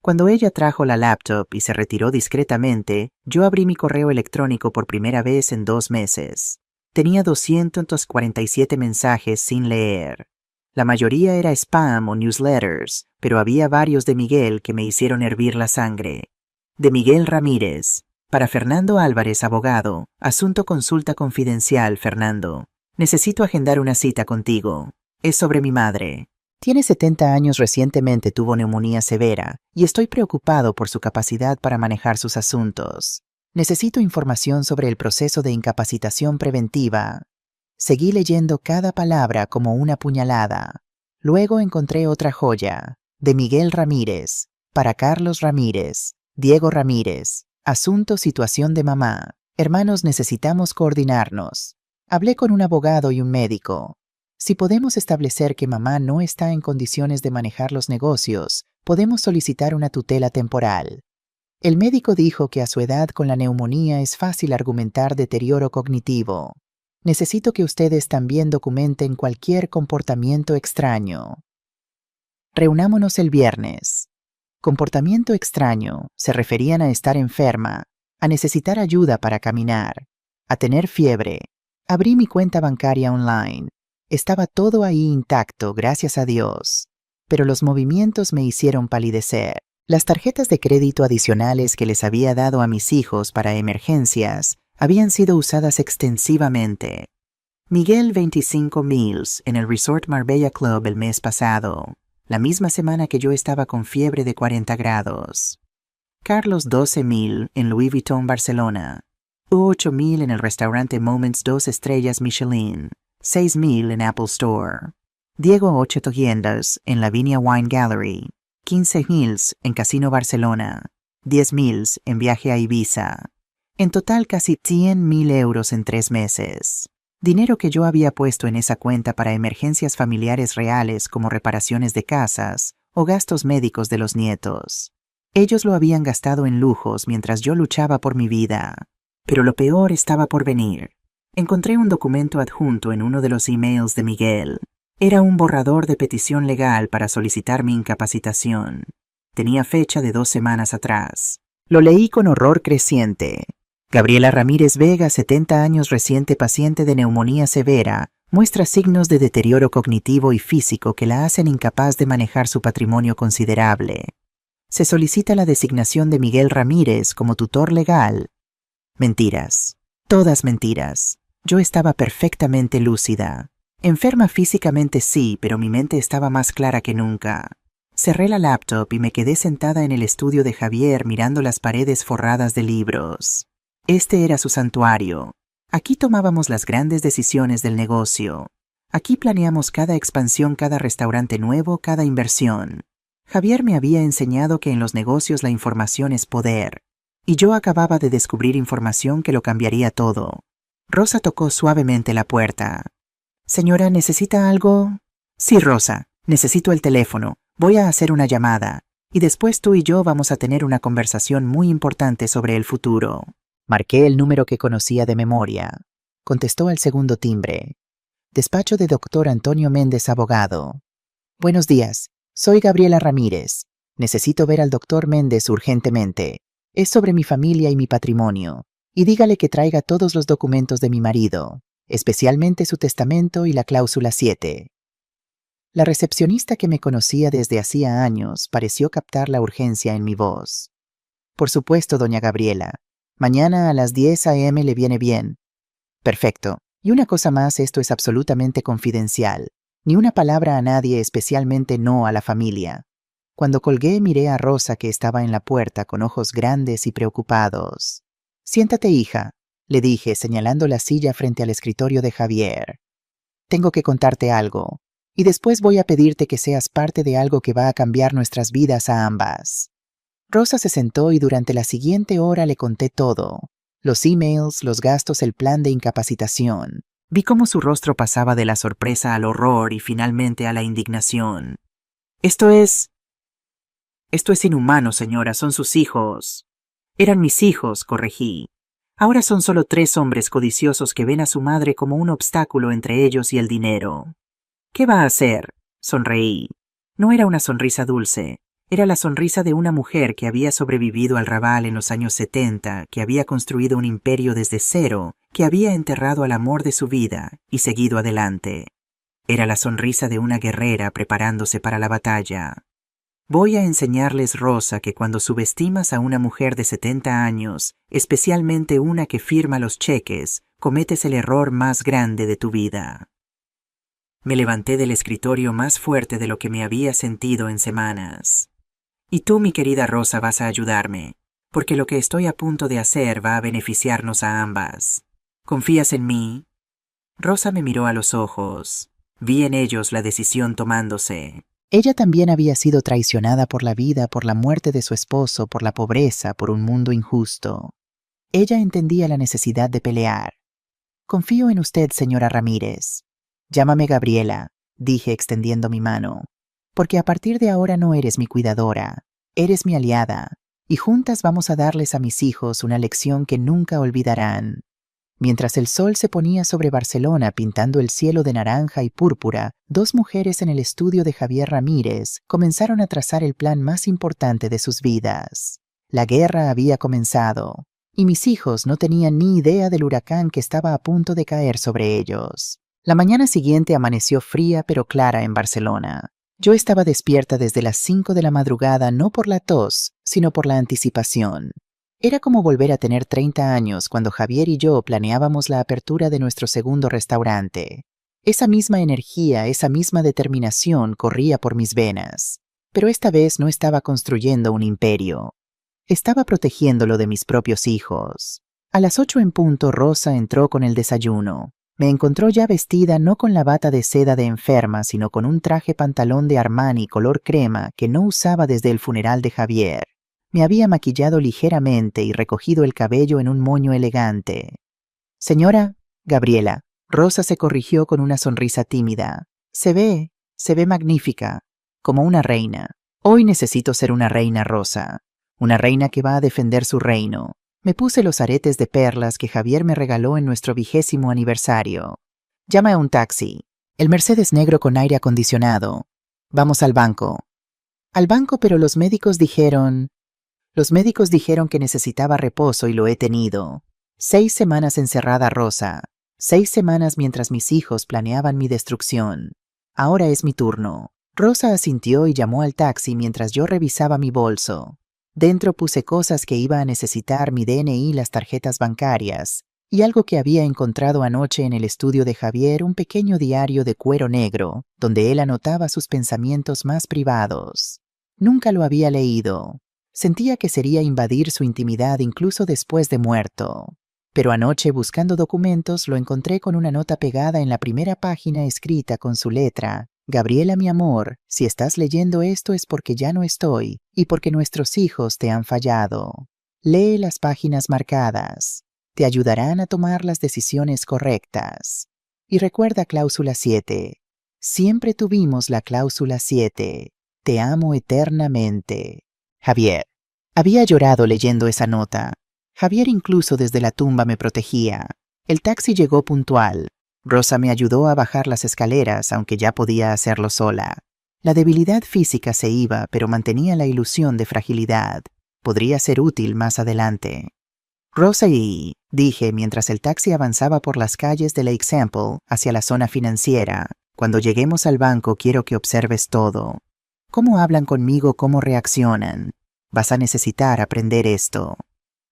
Cuando ella trajo la laptop y se retiró discretamente, yo abrí mi correo electrónico por primera vez en 2 meses. Tenía 247 mensajes sin leer. La mayoría era spam o newsletters, pero había varios de Miguel que me hicieron hervir la sangre. De Miguel Ramírez. Para Fernando Álvarez, abogado. Asunto consulta confidencial, Fernando. Necesito agendar una cita contigo. Es sobre mi madre. Tiene 70 años, recientemente tuvo neumonía severa y estoy preocupado por su capacidad para manejar sus asuntos. Necesito información sobre el proceso de incapacitación preventiva. Seguí leyendo cada palabra como una puñalada. Luego encontré otra joya. De Miguel Ramírez. Para Carlos Ramírez. Diego Ramírez. Asunto situación de mamá. Hermanos, necesitamos coordinarnos. Hablé con un abogado y un médico. Si podemos establecer que mamá no está en condiciones de manejar los negocios, podemos solicitar una tutela temporal. El médico dijo que a su edad con la neumonía es fácil argumentar deterioro cognitivo. Necesito que ustedes también documenten cualquier comportamiento extraño. Reunámonos el viernes. Comportamiento extraño se referían a estar enferma, a necesitar ayuda para caminar, a tener fiebre. Abrí mi cuenta bancaria online. Estaba todo ahí intacto, gracias a Dios. Pero los movimientos me hicieron palidecer. Las tarjetas de crédito adicionales que les había dado a mis hijos para emergencias habían sido usadas extensivamente. Miguel 25,000 en el Resort Marbella Club el mes pasado, la misma semana que yo estaba con fiebre de 40 grados. Carlos 12,000 en Louis Vuitton Barcelona. 8,000 en el restaurante Moments 2 estrellas Michelin. 6,000 en Apple Store. Diego 800 en Lavinia Wine Gallery. 15,000 en Casino Barcelona. 10,000 en viaje a Ibiza. En total casi 100,000 euros en 3 meses. Dinero que yo había puesto en esa cuenta para emergencias familiares reales como reparaciones de casas o gastos médicos de los nietos. Ellos lo habían gastado en lujos mientras yo luchaba por mi vida. Pero lo peor estaba por venir. Encontré un documento adjunto en uno de los emails de Miguel. Era un borrador de petición legal para solicitar mi incapacitación. Tenía fecha de 2 semanas atrás. Lo leí con horror creciente. Gabriela Ramírez Vega, 70 años, reciente paciente de neumonía severa, muestra signos de deterioro cognitivo y físico que la hacen incapaz de manejar su patrimonio considerable. Se solicita la designación de Miguel Ramírez como tutor legal. Mentiras. Todas mentiras. Yo estaba perfectamente lúcida. Enferma físicamente sí, pero mi mente estaba más clara que nunca. Cerré la laptop y me quedé sentada en el estudio de Javier mirando las paredes forradas de libros. Este era su santuario. Aquí tomábamos las grandes decisiones del negocio. Aquí planeamos cada expansión, cada restaurante nuevo, cada inversión. Javier me había enseñado que en los negocios la información es poder. Y yo acababa de descubrir información que lo cambiaría todo. Rosa tocó suavemente la puerta. «Señora, ¿necesita algo?» «Sí, Rosa, necesito el teléfono. Voy a hacer una llamada. Y después tú y yo vamos a tener una conversación muy importante sobre el futuro». Marqué el número que conocía de memoria. Contestó al segundo timbre. Despacho de Dr. Antonio Méndez, abogado. Buenos días, soy Gabriela Ramírez. Necesito ver al Dr. Méndez urgentemente. Es sobre mi familia y mi patrimonio. Y dígale que traiga todos los documentos de mi marido, especialmente su testamento y la cláusula 7. La recepcionista, que me conocía desde hacía años, pareció captar la urgencia en mi voz. Por supuesto, doña Gabriela. Mañana a las 10 a.m. le viene bien. Perfecto. Y una cosa más, esto es absolutamente confidencial. Ni una palabra a nadie, especialmente no a la familia. Cuando colgué, miré a Rosa, que estaba en la puerta con ojos grandes y preocupados. «Siéntate, hija», le dije, señalando la silla frente al escritorio de Javier. «Tengo que contarte algo, y después voy a pedirte que seas parte de algo que va a cambiar nuestras vidas a ambas». Rosa se sentó y durante la siguiente hora le conté todo. Los emails, los gastos, el plan de incapacitación. Vi cómo su rostro pasaba de la sorpresa al horror y finalmente a la indignación. Esto es inhumano, señora, son sus hijos». «Eran mis hijos», corregí. «Ahora son solo 3 hombres codiciosos que ven a su madre como un obstáculo entre ellos y el dinero». «¿Qué va a hacer?», sonreí. No era una sonrisa dulce. Era la sonrisa de una mujer que había sobrevivido al Raval en los años 70, que había construido un imperio desde cero, que había enterrado al amor de su vida y seguido adelante. Era la sonrisa de una guerrera preparándose para la batalla. «Voy a enseñarles, Rosa, que cuando subestimas a una mujer de 70 años, especialmente una que firma los cheques, cometes el error más grande de tu vida». Me levanté del escritorio más fuerte de lo que me había sentido en semanas. «Y tú, mi querida Rosa, vas a ayudarme, porque lo que estoy a punto de hacer va a beneficiarnos a ambas. ¿Confías en mí?» Rosa me miró a los ojos. Vi en ellos la decisión tomándose. Ella también había sido traicionada por la vida, por la muerte de su esposo, por la pobreza, por un mundo injusto. Ella entendía la necesidad de pelear. «Confío en usted, señora Ramírez. Llámame Gabriela», dije extendiendo mi mano, «porque a partir de ahora no eres mi cuidadora, eres mi aliada, y juntas vamos a darles a mis hijos una lección que nunca olvidarán». Mientras el sol se ponía sobre Barcelona pintando el cielo de naranja y púrpura, 2 mujeres en el estudio de Javier Ramírez comenzaron a trazar el plan más importante de sus vidas. La guerra había comenzado, y mis hijos no tenían ni idea del huracán que estaba a punto de caer sobre ellos. La mañana siguiente amaneció fría pero clara en Barcelona. Yo estaba despierta desde las 5 de la madrugada, no por la tos, sino por la anticipación. Era como volver a tener 30 años cuando Javier y yo planeábamos la apertura de nuestro segundo restaurante. Esa misma energía, esa misma determinación corría por mis venas. Pero esta vez no estaba construyendo un imperio. Estaba protegiéndolo de mis propios hijos. A las 8 en punto, Rosa entró con el desayuno. Me encontró ya vestida, no con la bata de seda de enferma, sino con un traje pantalón de Armani color crema que no usaba desde el funeral de Javier. Me había maquillado ligeramente y recogido el cabello en un moño elegante. «Señora Gabriela», Rosa se corrigió con una sonrisa tímida. Se ve magnífica, como una reina. Hoy necesito ser una reina, Rosa. Una reina que va a defender su reino». Me puse los aretes de perlas que Javier me regaló en nuestro 20º aniversario. «Llama a un taxi. El Mercedes negro con aire acondicionado. Vamos al banco». «Al banco, pero los médicos dijeron que necesitaba reposo y lo he tenido. 6 semanas encerrada, Rosa. 6 semanas mientras mis hijos planeaban mi destrucción. Ahora es mi turno». Rosa asintió y llamó al taxi mientras yo revisaba mi bolso. Dentro puse cosas que iba a necesitar: mi DNI, las tarjetas bancarias, y algo que había encontrado anoche en el estudio de Javier, un pequeño diario de cuero negro, donde él anotaba sus pensamientos más privados. Nunca lo había leído. Sentía que sería invadir su intimidad incluso después de muerto. Pero anoche, buscando documentos, lo encontré con una nota pegada en la primera página escrita con su letra: «Gabriela, mi amor, si estás leyendo esto es porque ya no estoy, y porque nuestros hijos te han fallado». Lee las páginas marcadas. Te ayudarán a tomar las decisiones correctas. Y recuerda cláusula 7. Siempre tuvimos la cláusula 7. Te amo eternamente. Javier. Había llorado leyendo esa nota. Javier incluso desde la tumba me protegía. El taxi llegó puntual. Rosa me ayudó a bajar las escaleras, aunque ya podía hacerlo sola. La debilidad física se iba, pero mantenía la ilusión de fragilidad. Podría ser útil más adelante. Rosa dije mientras el taxi avanzaba por las calles de Lake Sample hacia la zona financiera. Cuando lleguemos al banco quiero que observes todo. ¿Cómo hablan conmigo? ¿Cómo reaccionan? Vas a necesitar aprender esto.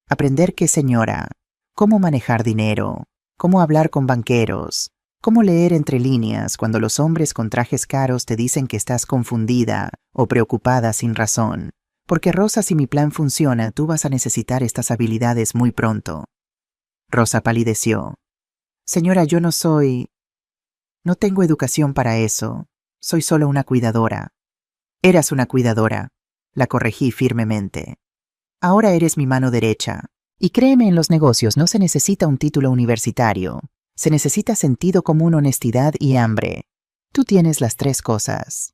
¿Aprender qué, señora? ¿Cómo manejar dinero? ¿Cómo hablar con banqueros? ¿Cómo leer entre líneas cuando los hombres con trajes caros te dicen que estás confundida o preocupada sin razón? Porque Rosa, si mi plan funciona, tú vas a necesitar estas habilidades muy pronto. Rosa palideció. Señora, yo no tengo educación para eso. Soy solo una cuidadora. Eras una cuidadora. La corregí firmemente. Ahora eres mi mano derecha. Y créeme, en los negocios no se necesita un título universitario. Se necesita sentido común, honestidad y hambre. Tú tienes las tres cosas.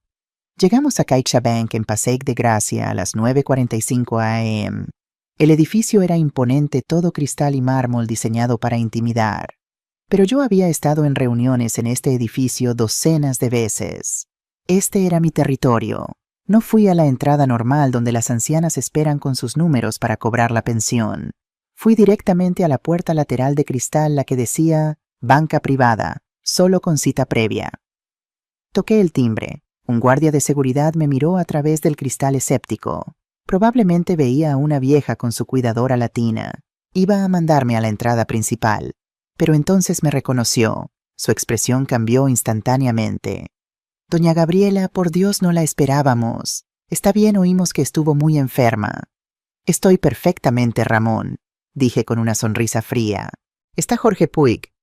Llegamos a CaixaBank en Passaic de Gracia a las 9:45 a.m. El edificio era imponente, todo cristal y mármol diseñado para intimidar. Pero yo había estado en reuniones en este edificio docenas de veces. Este era mi territorio. No fui a la entrada normal donde las ancianas esperan con sus números para cobrar la pensión. Fui directamente a la puerta lateral de cristal, la que decía «Banca privada, solo con cita previa». Toqué el timbre. Un guardia de seguridad me miró a través del cristal escéptico. Probablemente veía a una vieja con su cuidadora latina. Iba a mandarme a la entrada principal. Pero entonces me reconoció. Su expresión cambió instantáneamente. «Doña Gabriela, por Dios, no la esperábamos. Está bien, oímos que estuvo muy enferma». «Estoy perfectamente, Ramón», dije con una sonrisa fría. «¿Está Jorge Puig?»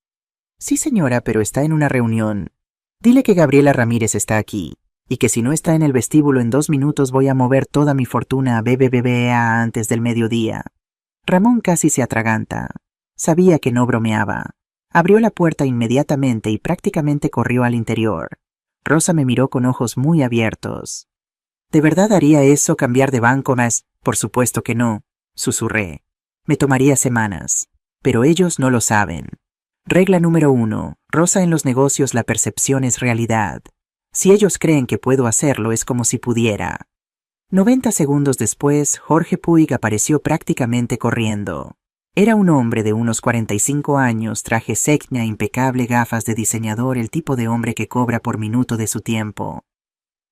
«Sí, señora, pero está en una reunión. Dile que Gabriela Ramírez está aquí, y que si no está en el vestíbulo en 2 minutos voy a mover toda mi fortuna a BBVA antes del mediodía». Ramón casi se atraganta. Sabía que no bromeaba. Abrió la puerta inmediatamente y prácticamente corrió al interior. Rosa me miró con ojos muy abiertos. ¿De verdad haría eso, cambiar de banco más? Por supuesto que no, susurré. Me tomaría semanas. Pero ellos no lo saben. Regla número 1. Rosa, en los negocios la percepción es realidad. Si ellos creen que puedo hacerlo, es como si pudiera. 90 segundos después, Jorge Puig apareció prácticamente corriendo. Era un hombre de unos 45 años, traje sequina, impecable, gafas de diseñador, el tipo de hombre que cobra por minuto de su tiempo.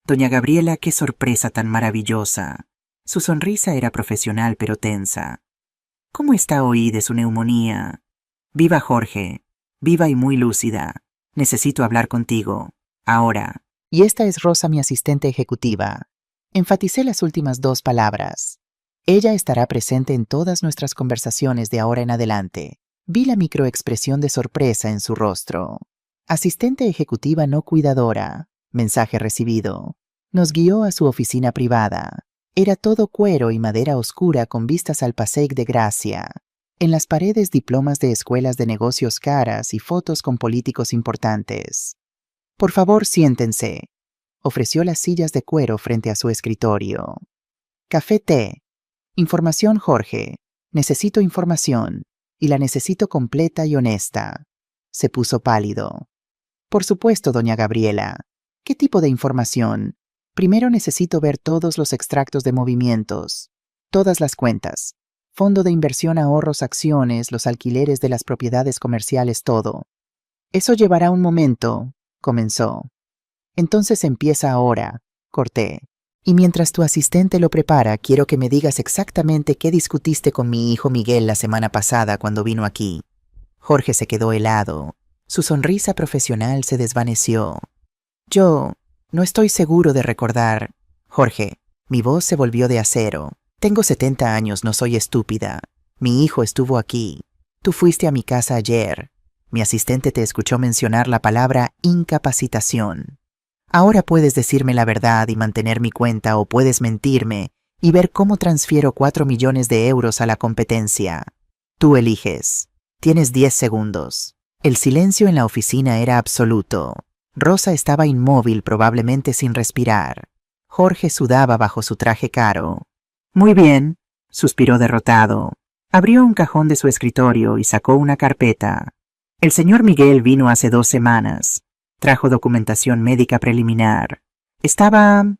Doña Gabriela, qué sorpresa tan maravillosa. Su sonrisa era profesional pero tensa. ¿Cómo está hoy de su neumonía? Viva Jorge, viva y muy lúcida. Necesito hablar contigo. Ahora. Y esta es Rosa, mi asistente ejecutiva. Enfaticé las últimas 2 palabras. Ella estará presente en todas nuestras conversaciones de ahora en adelante. Vi la microexpresión de sorpresa en su rostro. Asistente ejecutiva no cuidadora. Mensaje recibido. Nos guió a su oficina privada. Era todo cuero y madera oscura con vistas al Passaic de Gracia. En las paredes, diplomas de escuelas de negocios caras y fotos con políticos importantes. Por favor, siéntense. Ofreció las sillas de cuero frente a su escritorio. Café, té. Información, Jorge. Necesito información. Y la necesito completa y honesta. Se puso pálido. Por supuesto, doña Gabriela. ¿Qué tipo de información? Primero necesito ver todos los extractos de movimientos. Todas las cuentas. Fondo de inversión, ahorros, acciones, los alquileres de las propiedades comerciales, todo. Eso llevará un momento, comenzó. Entonces empieza ahora, corté. Y mientras tu asistente lo prepara, quiero que me digas exactamente qué discutiste con mi hijo Miguel la semana pasada cuando vino aquí. Jorge se quedó helado. Su sonrisa profesional se desvaneció. Yo no estoy seguro de recordar. Jorge, mi voz se volvió de acero. Tengo 70 años, no soy estúpida. Mi hijo estuvo aquí. Tú fuiste a mi casa ayer. Mi asistente te escuchó mencionar la palabra incapacitación. Ahora puedes decirme la verdad y mantener mi cuenta, o puedes mentirme y ver cómo transfiero 4 millones de euros a la competencia. Tú eliges. Tienes 10 segundos. El silencio en la oficina era absoluto. Rosa estaba inmóvil, probablemente sin respirar. Jorge sudaba bajo su traje caro. Muy bien, suspiró derrotado. Abrió un cajón de su escritorio y sacó una carpeta. El señor Miguel vino hace 2 semanas. Trajo documentación médica preliminar. Estaba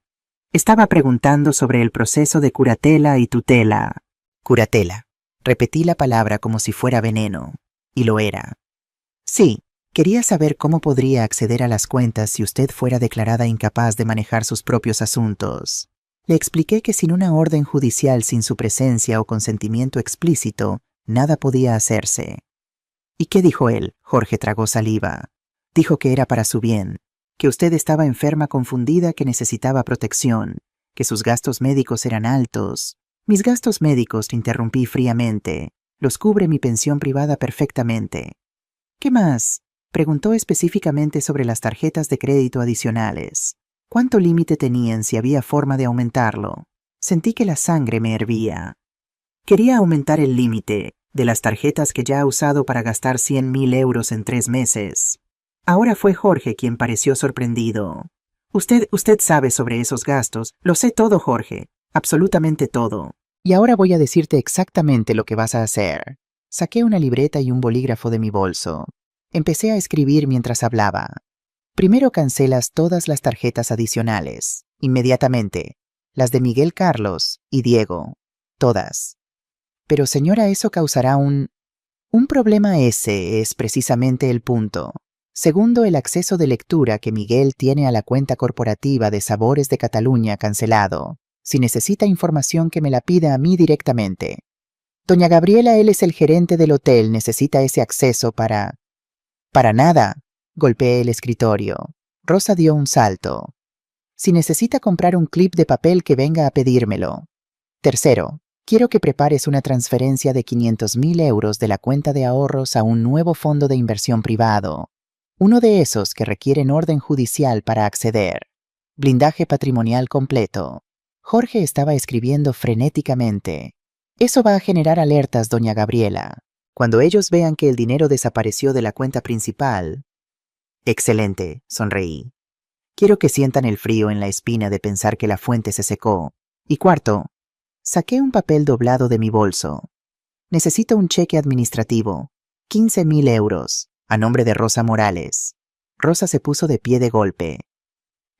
preguntando sobre el proceso de curatela y tutela. Curatela. Repetí la palabra como si fuera veneno. Y lo era. Sí, quería saber cómo podría acceder a las cuentas si usted fuera declarada incapaz de manejar sus propios asuntos. Le expliqué que sin una orden judicial, sin su presencia o consentimiento explícito, nada podía hacerse. ¿Y qué dijo él? Jorge tragó saliva. Dijo que era para su bien, que usted estaba enferma, confundida, que necesitaba protección, que sus gastos médicos eran altos. Mis gastos médicos, interrumpí fríamente, los cubre mi pensión privada perfectamente. ¿Qué más? Preguntó específicamente sobre las tarjetas de crédito adicionales. ¿Cuánto límite tenían, si había forma de aumentarlo? Sentí que la sangre me hervía. Quería aumentar el límite de las tarjetas que ya ha usado para gastar 100.000 euros en 3 meses. Ahora fue Jorge quien pareció sorprendido. Usted sabe sobre esos gastos. Lo sé todo, Jorge. Absolutamente todo. Y ahora voy a decirte exactamente lo que vas a hacer. Saqué una libreta y un bolígrafo de mi bolso. Empecé a escribir mientras hablaba. Primero cancelas todas las tarjetas adicionales. Inmediatamente. Las de Miguel Carlos y Diego. Todas. Pero señora, eso causará un problema. Ese es precisamente el punto. Segundo, el acceso de lectura que Miguel tiene a la cuenta corporativa de Sabores de Cataluña cancelado. Si necesita información, que me la pida a mí directamente. Doña Gabriela, él es el gerente del hotel, necesita ese acceso para... Para nada. Golpeé el escritorio. Rosa dio un salto. Si necesita comprar un clip de papel, que venga a pedírmelo. Tercero, quiero que prepares una transferencia de 500.000 euros de la cuenta de ahorros a un nuevo fondo de inversión privado. Uno de esos que requieren orden judicial para acceder. Blindaje patrimonial completo. Jorge estaba escribiendo frenéticamente. Eso va a generar alertas, doña Gabriela. Cuando ellos vean que el dinero desapareció de la cuenta principal... Excelente, sonreí. Quiero que sientan el frío en la espina de pensar que la fuente se secó. Y cuarto, saqué un papel doblado de mi bolso. Necesito un cheque administrativo. 15.000 euros, a nombre de Rosa Morales. Rosa se puso de pie de golpe.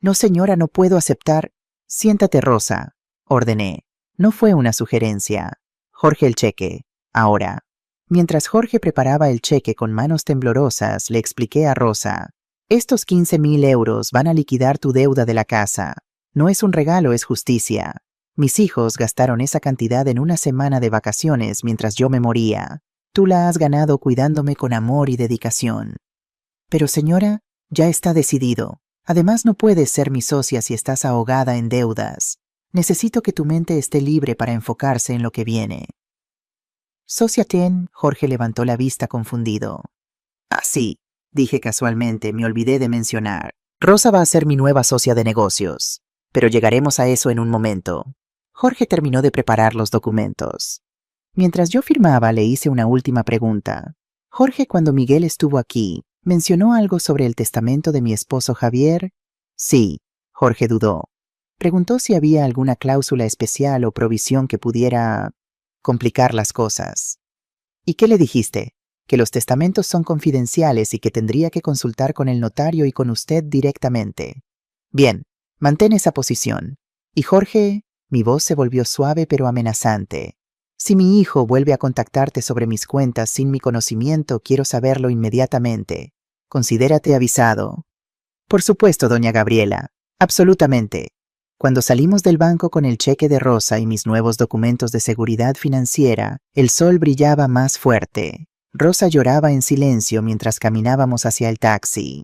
No, señora, no puedo aceptar. Siéntate, Rosa, ordené. No fue una sugerencia. Jorge, el cheque. Ahora. Mientras Jorge preparaba el cheque con manos temblorosas, le expliqué a Rosa. Estos 15.000 euros van a liquidar tu deuda de la casa. No es un regalo, es justicia. Mis hijos gastaron esa cantidad en una semana de vacaciones mientras yo me moría. Tú la has ganado cuidándome con amor y dedicación. Pero señora, ya está decidido. Además, no puedes ser mi socia si estás ahogada en deudas. Necesito que tu mente esté libre para enfocarse en lo que viene. ¿Socia Ten? Jorge levantó la vista confundido. Ah, sí, dije casualmente, me olvidé de mencionar. Rosa va a ser mi nueva socia de negocios. Pero llegaremos a eso en un momento. Jorge terminó de preparar los documentos. Mientras yo firmaba, le hice una última pregunta. Jorge, cuando Miguel estuvo aquí, ¿mencionó algo sobre el testamento de mi esposo Javier? Sí, Jorge dudó. Preguntó si había alguna cláusula especial o provisión que pudiera complicar las cosas. ¿Y qué le dijiste? Que los testamentos son confidenciales y que tendría que consultar con el notario y con usted directamente. Bien, mantén esa posición. Y Jorge, mi voz se volvió suave pero amenazante. Si mi hijo vuelve a contactarte sobre mis cuentas sin mi conocimiento, quiero saberlo inmediatamente. Considérate avisado. Por supuesto, doña Gabriela. Absolutamente. Cuando salimos del banco con el cheque de Rosa y mis nuevos documentos de seguridad financiera, el sol brillaba más fuerte. Rosa lloraba en silencio mientras caminábamos hacia el taxi.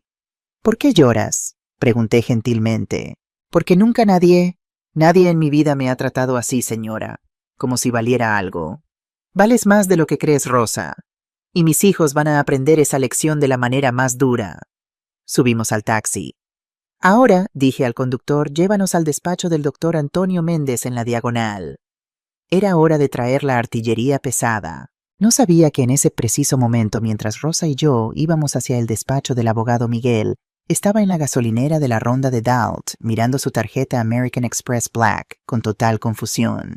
¿Por qué lloras?, pregunté gentilmente. Porque nunca nadie en mi vida me ha tratado así, señora, como si valiera algo. Vales más de lo que crees, Rosa. Y mis hijos van a aprender esa lección de la manera más dura. Subimos al taxi. Ahora, dije al conductor, llévanos al despacho del doctor Antonio Méndez en la diagonal. Era hora de traer la artillería pesada. No sabía que en ese preciso momento, mientras Rosa y yo íbamos hacia el despacho del abogado Miguel, estaba en la gasolinera de la ronda de Dalt, mirando su tarjeta American Express Black, con total confusión.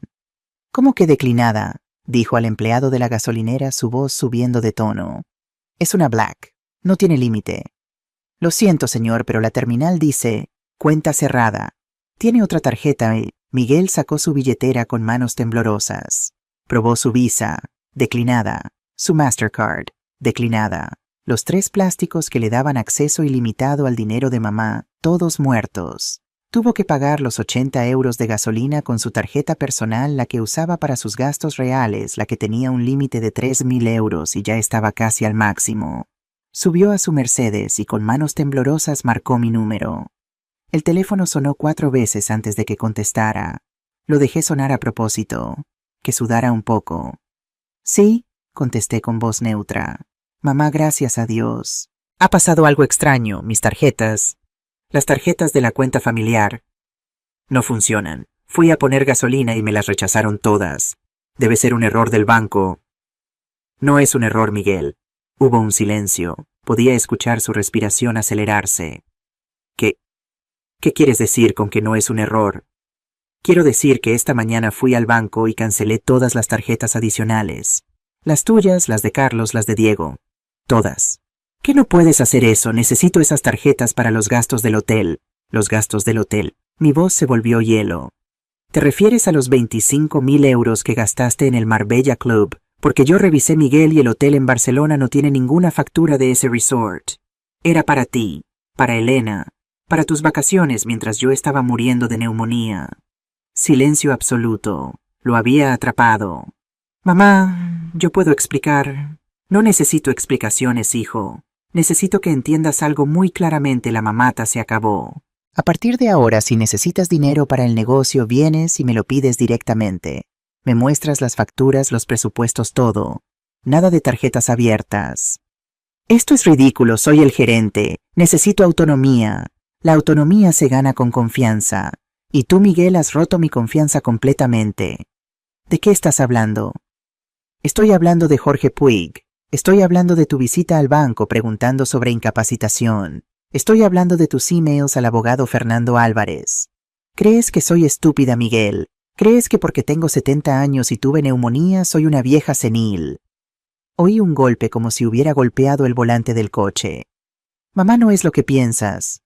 ¿Cómo que declinada?, dijo al empleado de la gasolinera, su voz subiendo de tono. Es una Black. No tiene límite. Lo siento, señor, pero la terminal dice cuenta cerrada. ¿Tiene otra tarjeta? Miguel sacó su billetera con manos temblorosas. Probó su Visa. Declinada. Su Mastercard. Declinada. Los 3 plásticos que le daban acceso ilimitado al dinero de mamá, todos muertos. Tuvo que pagar los 80 euros de gasolina con su tarjeta personal, la que usaba para sus gastos reales, la que tenía un límite de 3.000 euros y ya estaba casi al máximo. Subió a su Mercedes y con manos temblorosas marcó mi número. El teléfono sonó 4 veces antes de que contestara. Lo dejé sonar a propósito, que sudara un poco. Sí, contesté con voz neutra. Mamá, gracias a Dios. Ha pasado algo extraño. Mis tarjetas, las tarjetas de la cuenta familiar, no funcionan. Fui a poner gasolina y me las rechazaron todas. Debe ser un error del banco. No es un error, Miguel. Hubo un silencio. Podía escuchar su respiración acelerarse. ¿Qué quieres decir con que no es un error? Quiero decir que esta mañana fui al banco y cancelé todas las tarjetas adicionales. Las tuyas, las de Carlos, las de Diego. Todas. ¿Qué no puedes hacer eso? Necesito esas tarjetas para los gastos del hotel. Los gastos del hotel. Mi voz se volvió hielo. ¿Te refieres a los 25.000 euros que gastaste en el Marbella Club? Porque yo revisé, Miguel, y el hotel en Barcelona no tiene ninguna factura de ese resort. Era para ti, para Elena, para tus vacaciones mientras yo estaba muriendo de neumonía. Silencio absoluto. Lo había atrapado. Mamá, yo puedo explicar. No necesito explicaciones, hijo. Necesito que entiendas algo muy claramente. La mamata se acabó. A partir de ahora, si necesitas dinero para el negocio, vienes y me lo pides directamente. Me muestras las facturas, los presupuestos, todo. Nada de tarjetas abiertas. Esto es ridículo, soy el gerente. Necesito autonomía. La autonomía se gana con confianza. Y tú, Miguel, has roto mi confianza completamente. ¿De qué estás hablando? Estoy hablando de Jorge Puig. Estoy hablando de tu visita al banco preguntando sobre incapacitación. Estoy hablando de tus emails al abogado Fernando Álvarez. ¿Crees que soy estúpida, Miguel? ¿Crees que porque tengo 70 años y tuve neumonía soy una vieja senil? Oí un golpe como si hubiera golpeado el volante del coche. Mamá, no es lo que piensas.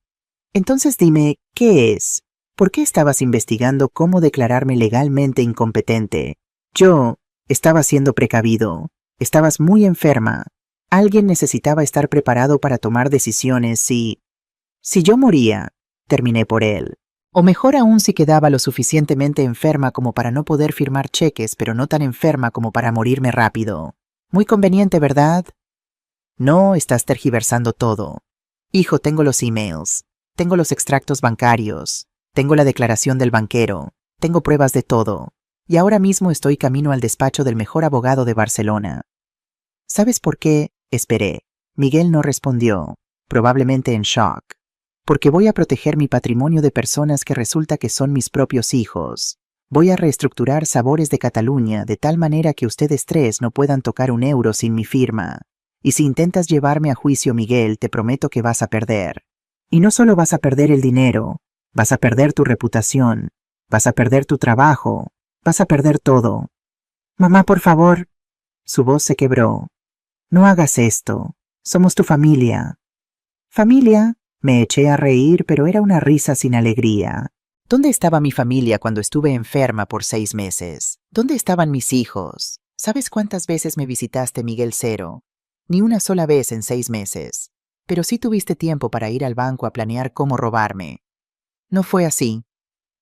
Entonces dime, ¿qué es? ¿Por qué estabas investigando cómo declararme legalmente incompetente? Yo estaba siendo precavido. Estabas muy enferma. Alguien necesitaba estar preparado para tomar decisiones si yo moría, terminé por él. O mejor aún, si quedaba lo suficientemente enferma como para no poder firmar cheques, pero no tan enferma como para morirme rápido. Muy conveniente, ¿verdad? No, estás tergiversando todo. Hijo, tengo los emails, tengo los extractos bancarios, tengo la declaración del banquero, tengo pruebas de todo. Y ahora mismo estoy camino al despacho del mejor abogado de Barcelona. ¿Sabes por qué? Esperé. Miguel no respondió, probablemente en shock. Porque voy a proteger mi patrimonio de personas que resulta que son mis propios hijos. Voy a reestructurar Sabores de Cataluña de tal manera que ustedes 3 no puedan tocar un euro sin mi firma. Y si intentas llevarme a juicio, Miguel, te prometo que vas a perder. Y no solo vas a perder el dinero, vas a perder tu reputación, vas a perder tu trabajo, vas a perder todo. Mamá, por favor. Su voz se quebró. No hagas esto. Somos tu familia. ¿Familia? Me eché a reír, pero era una risa sin alegría. ¿Dónde estaba mi familia cuando estuve enferma por 6 meses? ¿Dónde estaban mis hijos? ¿Sabes cuántas veces me visitaste, Miguel? 0. Ni una sola vez en 6 meses. Pero sí tuviste tiempo para ir al banco a planear cómo robarme. No fue así.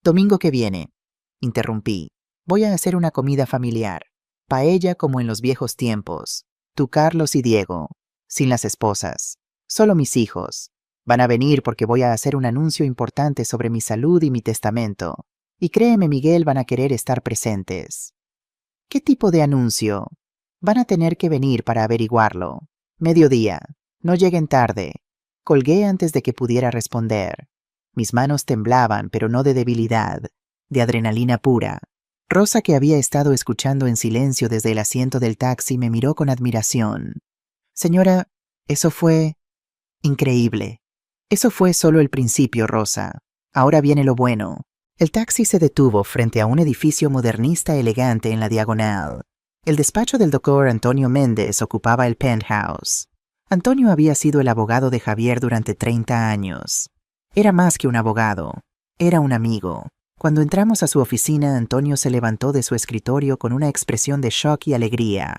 Domingo que viene, interrumpí, voy a hacer una comida familiar. Paella como en los viejos tiempos. Tú, Carlos y Diego. Sin las esposas. Solo mis hijos. Van a venir porque voy a hacer un anuncio importante sobre mi salud y mi testamento. Y créeme, Miguel, van a querer estar presentes. ¿Qué tipo de anuncio? Van a tener que venir para averiguarlo. Mediodía. No lleguen tarde. Colgué antes de que pudiera responder. Mis manos temblaban, pero no de debilidad, de adrenalina pura. Rosa, que había estado escuchando en silencio desde el asiento del taxi, me miró con admiración. Señora, eso fue increíble. Eso fue solo el principio, Rosa. Ahora viene lo bueno. El taxi se detuvo frente a un edificio modernista elegante en la diagonal. El despacho del doctor Antonio Méndez ocupaba el penthouse. Antonio había sido el abogado de Javier durante 30 años. Era más que un abogado. Era un amigo. Cuando entramos a su oficina, Antonio se levantó de su escritorio con una expresión de shock y alegría.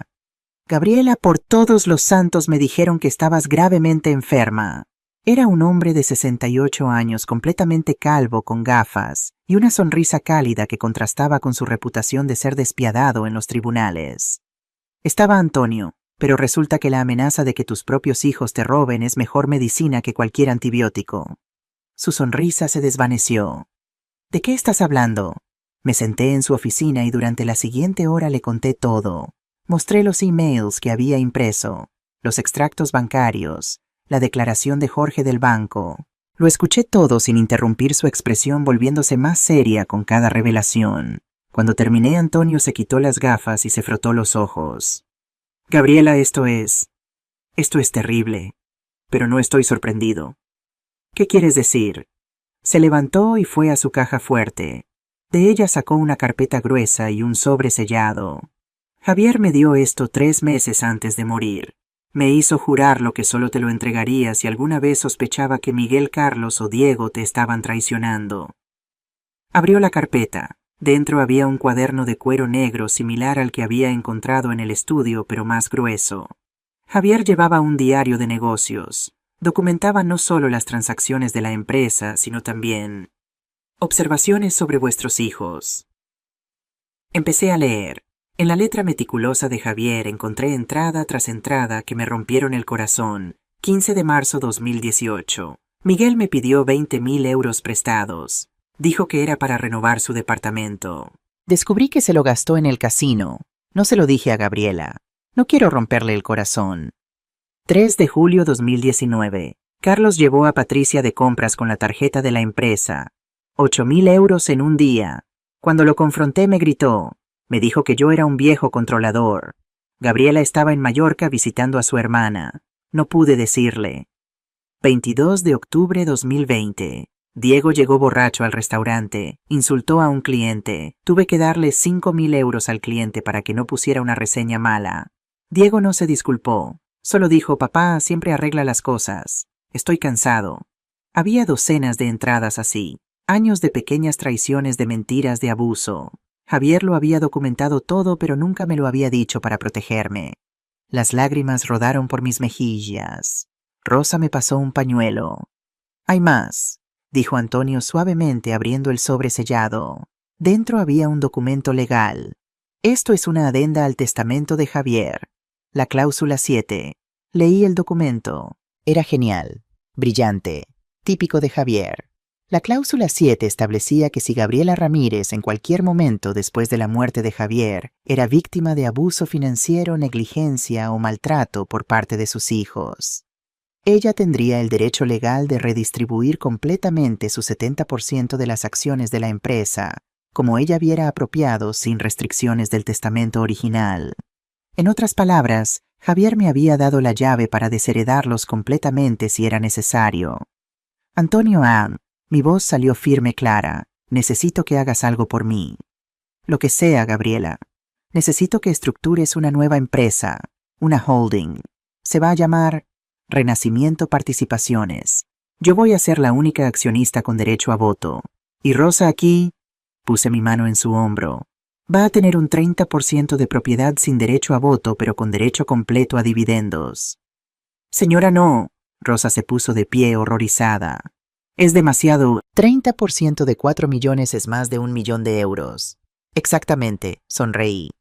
Gabriela, por todos los santos me dijeron que estabas gravemente enferma. Era un hombre de 68 años, completamente calvo, con gafas, y una sonrisa cálida que contrastaba con su reputación de ser despiadado en los tribunales. Estaba Antonio, pero resulta que la amenaza de que tus propios hijos te roben es mejor medicina que cualquier antibiótico. Su sonrisa se desvaneció. ¿De qué estás hablando? Me senté en su oficina y durante la siguiente hora le conté todo. Mostré los emails que había impreso, los extractos bancarios, la declaración de Jorge del banco. Lo escuché todo sin interrumpir su expresión, volviéndose más seria con cada revelación. Cuando terminé, Antonio se quitó las gafas y se frotó los ojos. Gabriela, esto es terrible, pero no estoy sorprendido. ¿Qué quieres decir? Se levantó y fue a su caja fuerte. De ella sacó una carpeta gruesa y un sobre sellado. Javier me dio esto 3 meses antes de morir. Me hizo jurar lo que solo te lo entregaría si alguna vez sospechaba que Miguel Carlos o Diego te estaban traicionando. Abrió la carpeta. Dentro había un cuaderno de cuero negro similar al que había encontrado en el estudio, pero más grueso. Javier llevaba un diario de negocios. Documentaba no solo las transacciones de la empresa, sino también observaciones sobre vuestros hijos. Empecé a leer. En la letra meticulosa de Javier encontré entrada tras entrada que me rompieron el corazón. 15 de marzo 2018. Miguel me pidió 20.000 euros prestados. Dijo que era para renovar su departamento. Descubrí que se lo gastó en el casino. No se lo dije a Gabriela. No quiero romperle el corazón. 3 de julio 2019. Carlos llevó a Patricia de compras con la tarjeta de la empresa. 8.000 euros en un día. Cuando lo confronté me gritó. Me dijo que yo era un viejo controlador. Gabriela estaba en Mallorca visitando a su hermana. No pude decirle. 22 de octubre 2020. Diego llegó borracho al restaurante. Insultó a un cliente. Tuve que darle 5.000 euros al cliente para que no pusiera una reseña mala. Diego no se disculpó. Solo dijo, papá siempre arregla las cosas. Estoy cansado. Había docenas de entradas así. Años de pequeñas traiciones, de mentiras, de abuso. Javier lo había documentado todo, pero nunca me lo había dicho para protegerme. Las lágrimas rodaron por mis mejillas. Rosa me pasó un pañuelo. Hay más, dijo Antonio suavemente abriendo el sobre sellado. Dentro había un documento legal. Esto es una adenda al testamento de Javier. La cláusula 7. Leí el documento. Era genial, brillante, típico de Javier. La cláusula 7 establecía que si Gabriela Ramírez en cualquier momento después de la muerte de Javier era víctima de abuso financiero, negligencia o maltrato por parte de sus hijos, ella tendría el derecho legal de redistribuir completamente su 70% de las acciones de la empresa, como ella viera apropiado sin restricciones del testamento original. En otras palabras, Javier me había dado la llave para desheredarlos completamente si era necesario. Antonio A. Mi voz salió firme, clara. Necesito que hagas algo por mí. Lo que sea, Gabriela. Necesito que estructures una nueva empresa, una holding. Se va a llamar Renacimiento Participaciones. Yo voy a ser la única accionista con derecho a voto. Y Rosa aquí, puse mi mano en su hombro, va a tener un 30% de propiedad sin derecho a voto, pero con derecho completo a dividendos. Señora, no. Rosa se puso de pie, horrorizada. Es demasiado. 30% de 4 millones es más de 1 millón de euros. Exactamente, sonreí.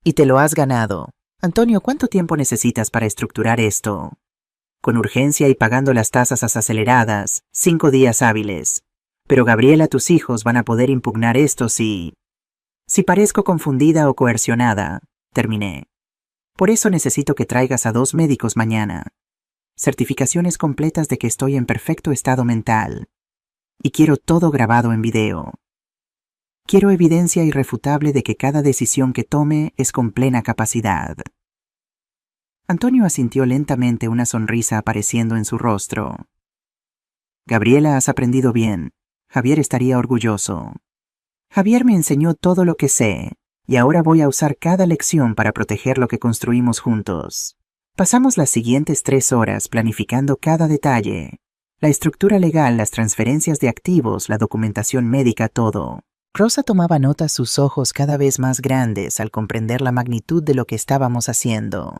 Y te lo has ganado. Antonio, ¿cuánto tiempo necesitas para estructurar esto? Con urgencia y pagando las tasas aceleradas, 5 días hábiles. Pero Gabriela, tus hijos van a poder impugnar esto si parezco confundida o coercionada, terminé. Por eso necesito que traigas a 2 médicos mañana. Certificaciones completas de que estoy en perfecto estado mental. Y quiero todo grabado en video. Quiero evidencia irrefutable de que cada decisión que tome es con plena capacidad. Antonio asintió lentamente, una sonrisa apareciendo en su rostro. Gabriela, has aprendido bien. Javier estaría orgulloso. Javier me enseñó todo lo que sé, y ahora voy a usar cada lección para proteger lo que construimos juntos. Pasamos las siguientes 3 horas planificando cada detalle. La estructura legal, las transferencias de activos, la documentación médica, todo. Rosa tomaba nota, sus ojos cada vez más grandes al comprender la magnitud de lo que estábamos haciendo.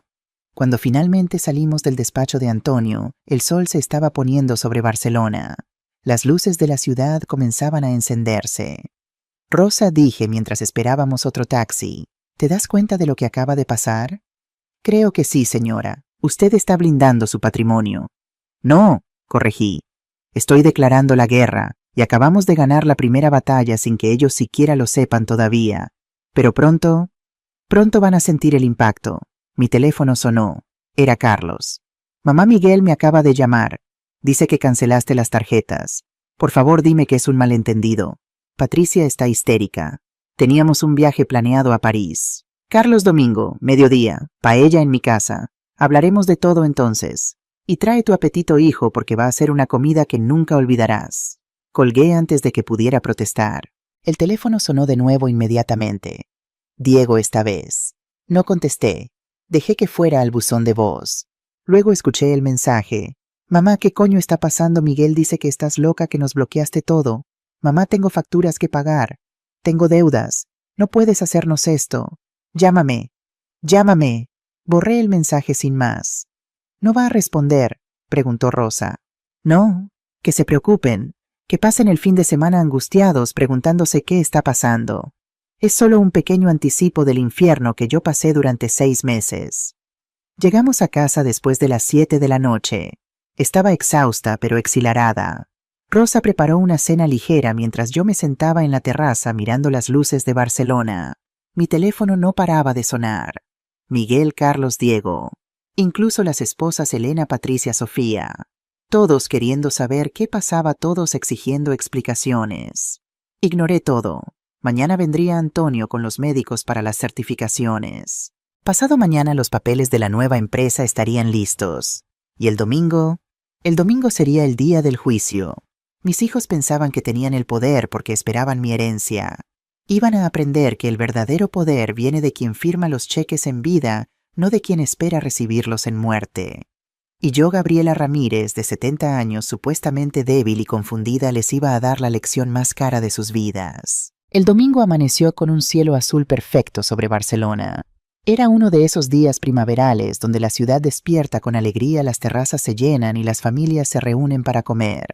Cuando finalmente salimos del despacho de Antonio, el sol se estaba poniendo sobre Barcelona. Las luces de la ciudad comenzaban a encenderse. Rosa, dije mientras esperábamos otro taxi, ¿te das cuenta de lo que acaba de pasar? Creo que sí, señora. Usted está blindando su patrimonio. No, corregí. Estoy declarando la guerra, y acabamos de ganar la primera batalla sin que ellos siquiera lo sepan todavía. Pero pronto van a sentir el impacto. Mi teléfono sonó. Era Carlos. Mamá, Miguel me acaba de llamar. Dice que cancelaste las tarjetas. Por favor, dime que es un malentendido. Patricia está histérica. Teníamos un viaje planeado a París. Carlos, domingo, mediodía, paella en mi casa. Hablaremos de todo entonces. Y trae tu apetito, hijo, porque va a ser una comida que nunca olvidarás. Colgué antes de que pudiera protestar. El teléfono sonó de nuevo inmediatamente. Diego esta vez. No contesté. Dejé que fuera al buzón de voz. Luego escuché el mensaje. Mamá, ¿qué coño está pasando? Miguel dice que estás loca, que nos bloqueaste todo. Mamá, tengo facturas que pagar. Tengo deudas. No puedes hacernos esto. Llámame. Llámame. Borré el mensaje sin más. ¿No va a responder?, preguntó Rosa. No, que se preocupen, que pasen el fin de semana angustiados preguntándose qué está pasando. Es solo un pequeño anticipo del infierno que yo pasé durante 6 meses. Llegamos a casa después de las 7 de la noche. Estaba exhausta pero exhilarada. Rosa preparó una cena ligera mientras yo me sentaba en la terraza mirando las luces de Barcelona. Mi teléfono no paraba de sonar. Miguel, Carlos, Diego. Incluso las esposas Elena, Patricia, Sofía. Todos queriendo saber qué pasaba, todos exigiendo explicaciones. Ignoré todo. Mañana vendría Antonio con los médicos para las certificaciones. Pasado mañana los papeles de la nueva empresa estarían listos. Y el domingo sería el día del juicio. Mis hijos pensaban que tenían el poder porque esperaban mi herencia. Iban a aprender que el verdadero poder viene de quien firma los cheques en vida, no de quien espera recibirlos en muerte. Y yo, Gabriela Ramírez, de 70 años, supuestamente débil y confundida, les iba a dar la lección más cara de sus vidas. El domingo amaneció con un cielo azul perfecto sobre Barcelona. Era uno de esos días primaverales donde la ciudad despierta con alegría, las terrazas se llenan y las familias se reúnen para comer.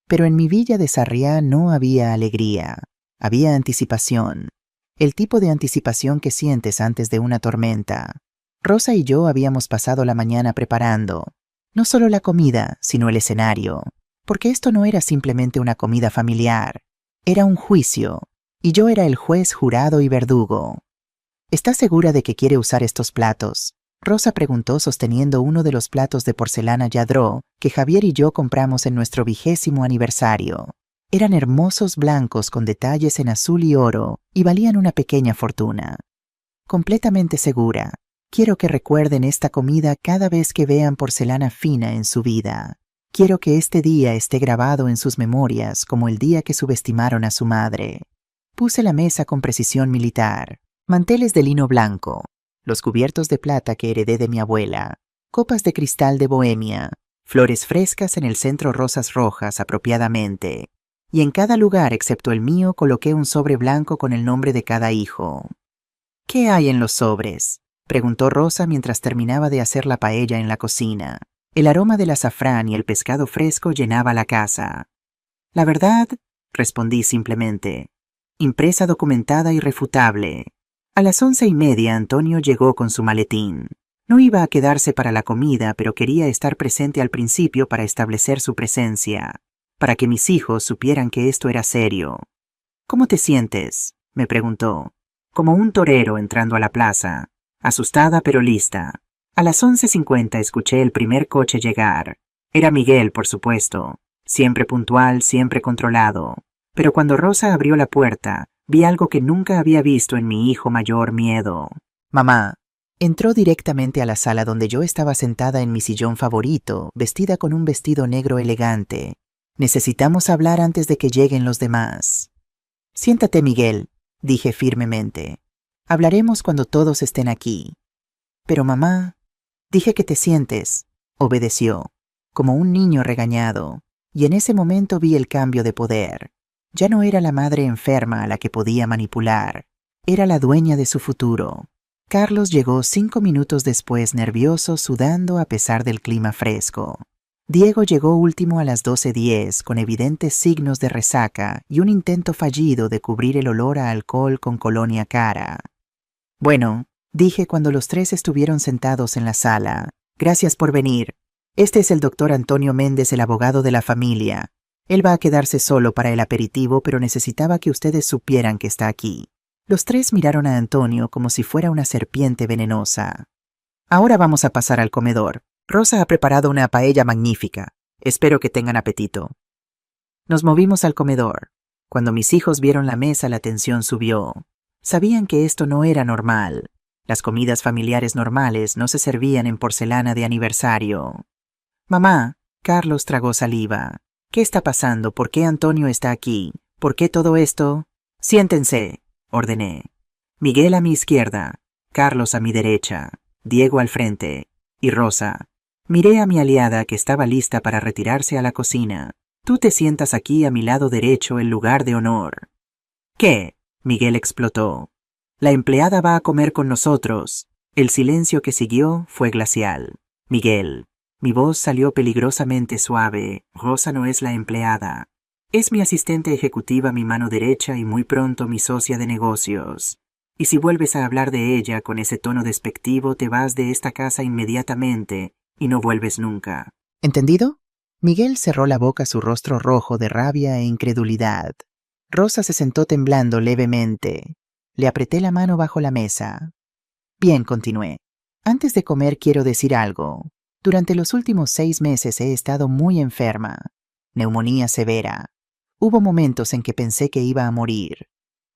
Pero en mi villa de Sarriá no había alegría, había anticipación. El tipo de anticipación que sientes antes de una tormenta. Rosa y yo habíamos pasado la mañana preparando, no solo la comida, sino el escenario, porque esto no era simplemente una comida familiar, era un juicio, y yo era el juez, jurado y verdugo. ¿Estás segura de que quiere usar estos platos?, Rosa preguntó sosteniendo uno de los platos de porcelana Lladró que Javier y yo compramos en nuestro 20º aniversario. Eran hermosos blancos con detalles en azul y oro y valían una pequeña fortuna. Completamente segura. Quiero que recuerden esta comida cada vez que vean porcelana fina en su vida. Quiero que este día esté grabado en sus memorias como el día que subestimaron a su madre. Puse la mesa con precisión militar. Manteles de lino blanco. Los cubiertos de plata que heredé de mi abuela. Copas de cristal de Bohemia. Flores frescas en el centro, rosas rojas apropiadamente. Y en cada lugar excepto el mío coloqué un sobre blanco con el nombre de cada hijo. ¿Qué hay en los sobres?, preguntó Rosa mientras terminaba de hacer la paella en la cocina. El aroma del azafrán y el pescado fresco llenaba la casa. La verdad, respondí simplemente. Impresa, documentada, irrefutable. A las 11:30 Antonio llegó con su maletín. No iba a quedarse para la comida, pero quería estar presente al principio para establecer su presencia, para que mis hijos supieran que esto era serio. ¿Cómo te sientes?, me preguntó. Como un torero entrando a la plaza, asustada pero lista. A las 11:50 escuché el primer coche llegar. Era Miguel, por supuesto. Siempre puntual, siempre controlado. Pero cuando Rosa abrió la puerta, vi algo que nunca había visto en mi hijo mayor: miedo. Mamá. Entró directamente a la sala donde yo estaba sentada en mi sillón favorito, vestida con un vestido negro elegante. Necesitamos hablar antes de que lleguen los demás. Siéntate, Miguel, dije firmemente. Hablaremos cuando todos estén aquí. Pero mamá, dije que te sientes, obedeció, como un niño regañado, y en ese momento vi el cambio de poder. Ya no era la madre enferma a la que podía manipular, era la dueña de su futuro. Carlos llegó 5 minutos después, nervioso, sudando a pesar del clima fresco. Diego llegó último a las 12:10, con evidentes signos de resaca y un intento fallido de cubrir el olor a alcohol con colonia cara. Bueno, dije cuando los tres estuvieron sentados en la sala. Gracias por venir. Este es el doctor Antonio Méndez, el abogado de la familia. Él va a quedarse solo para el aperitivo, pero necesitaba que ustedes supieran que está aquí. Los tres miraron a Antonio como si fuera una serpiente venenosa. Ahora vamos a pasar al comedor. Rosa ha preparado una paella magnífica. Espero que tengan apetito. Nos movimos al comedor. Cuando mis hijos vieron la mesa, la tensión subió. Sabían que esto no era normal. Las comidas familiares normales no se servían en porcelana de aniversario. Mamá, Carlos tragó saliva. ¿Qué está pasando? ¿Por qué Antonio está aquí? ¿Por qué todo esto? Siéntense, ordené. Miguel a mi izquierda, Carlos a mi derecha, Diego al frente, y Rosa. Miré a mi aliada, que estaba lista para retirarse a la cocina. Tú te sientas aquí a mi lado derecho, el lugar de honor. ¿Qué? Miguel explotó. La empleada va a comer con nosotros. El silencio que siguió fue glacial. Miguel. Mi voz salió peligrosamente suave. Rosa no es la empleada. Es mi asistente ejecutiva, mi mano derecha y muy pronto mi socia de negocios. Y si vuelves a hablar de ella con ese tono despectivo, te vas de esta casa inmediatamente y no vuelves nunca. ¿Entendido? Miguel cerró la boca, su rostro rojo de rabia e incredulidad. Rosa se sentó temblando levemente. Le apreté la mano bajo la mesa. Bien, continué. Antes de comer quiero decir algo. Durante los últimos 6 meses he estado muy enferma. Neumonía severa. Hubo momentos en que pensé que iba a morir.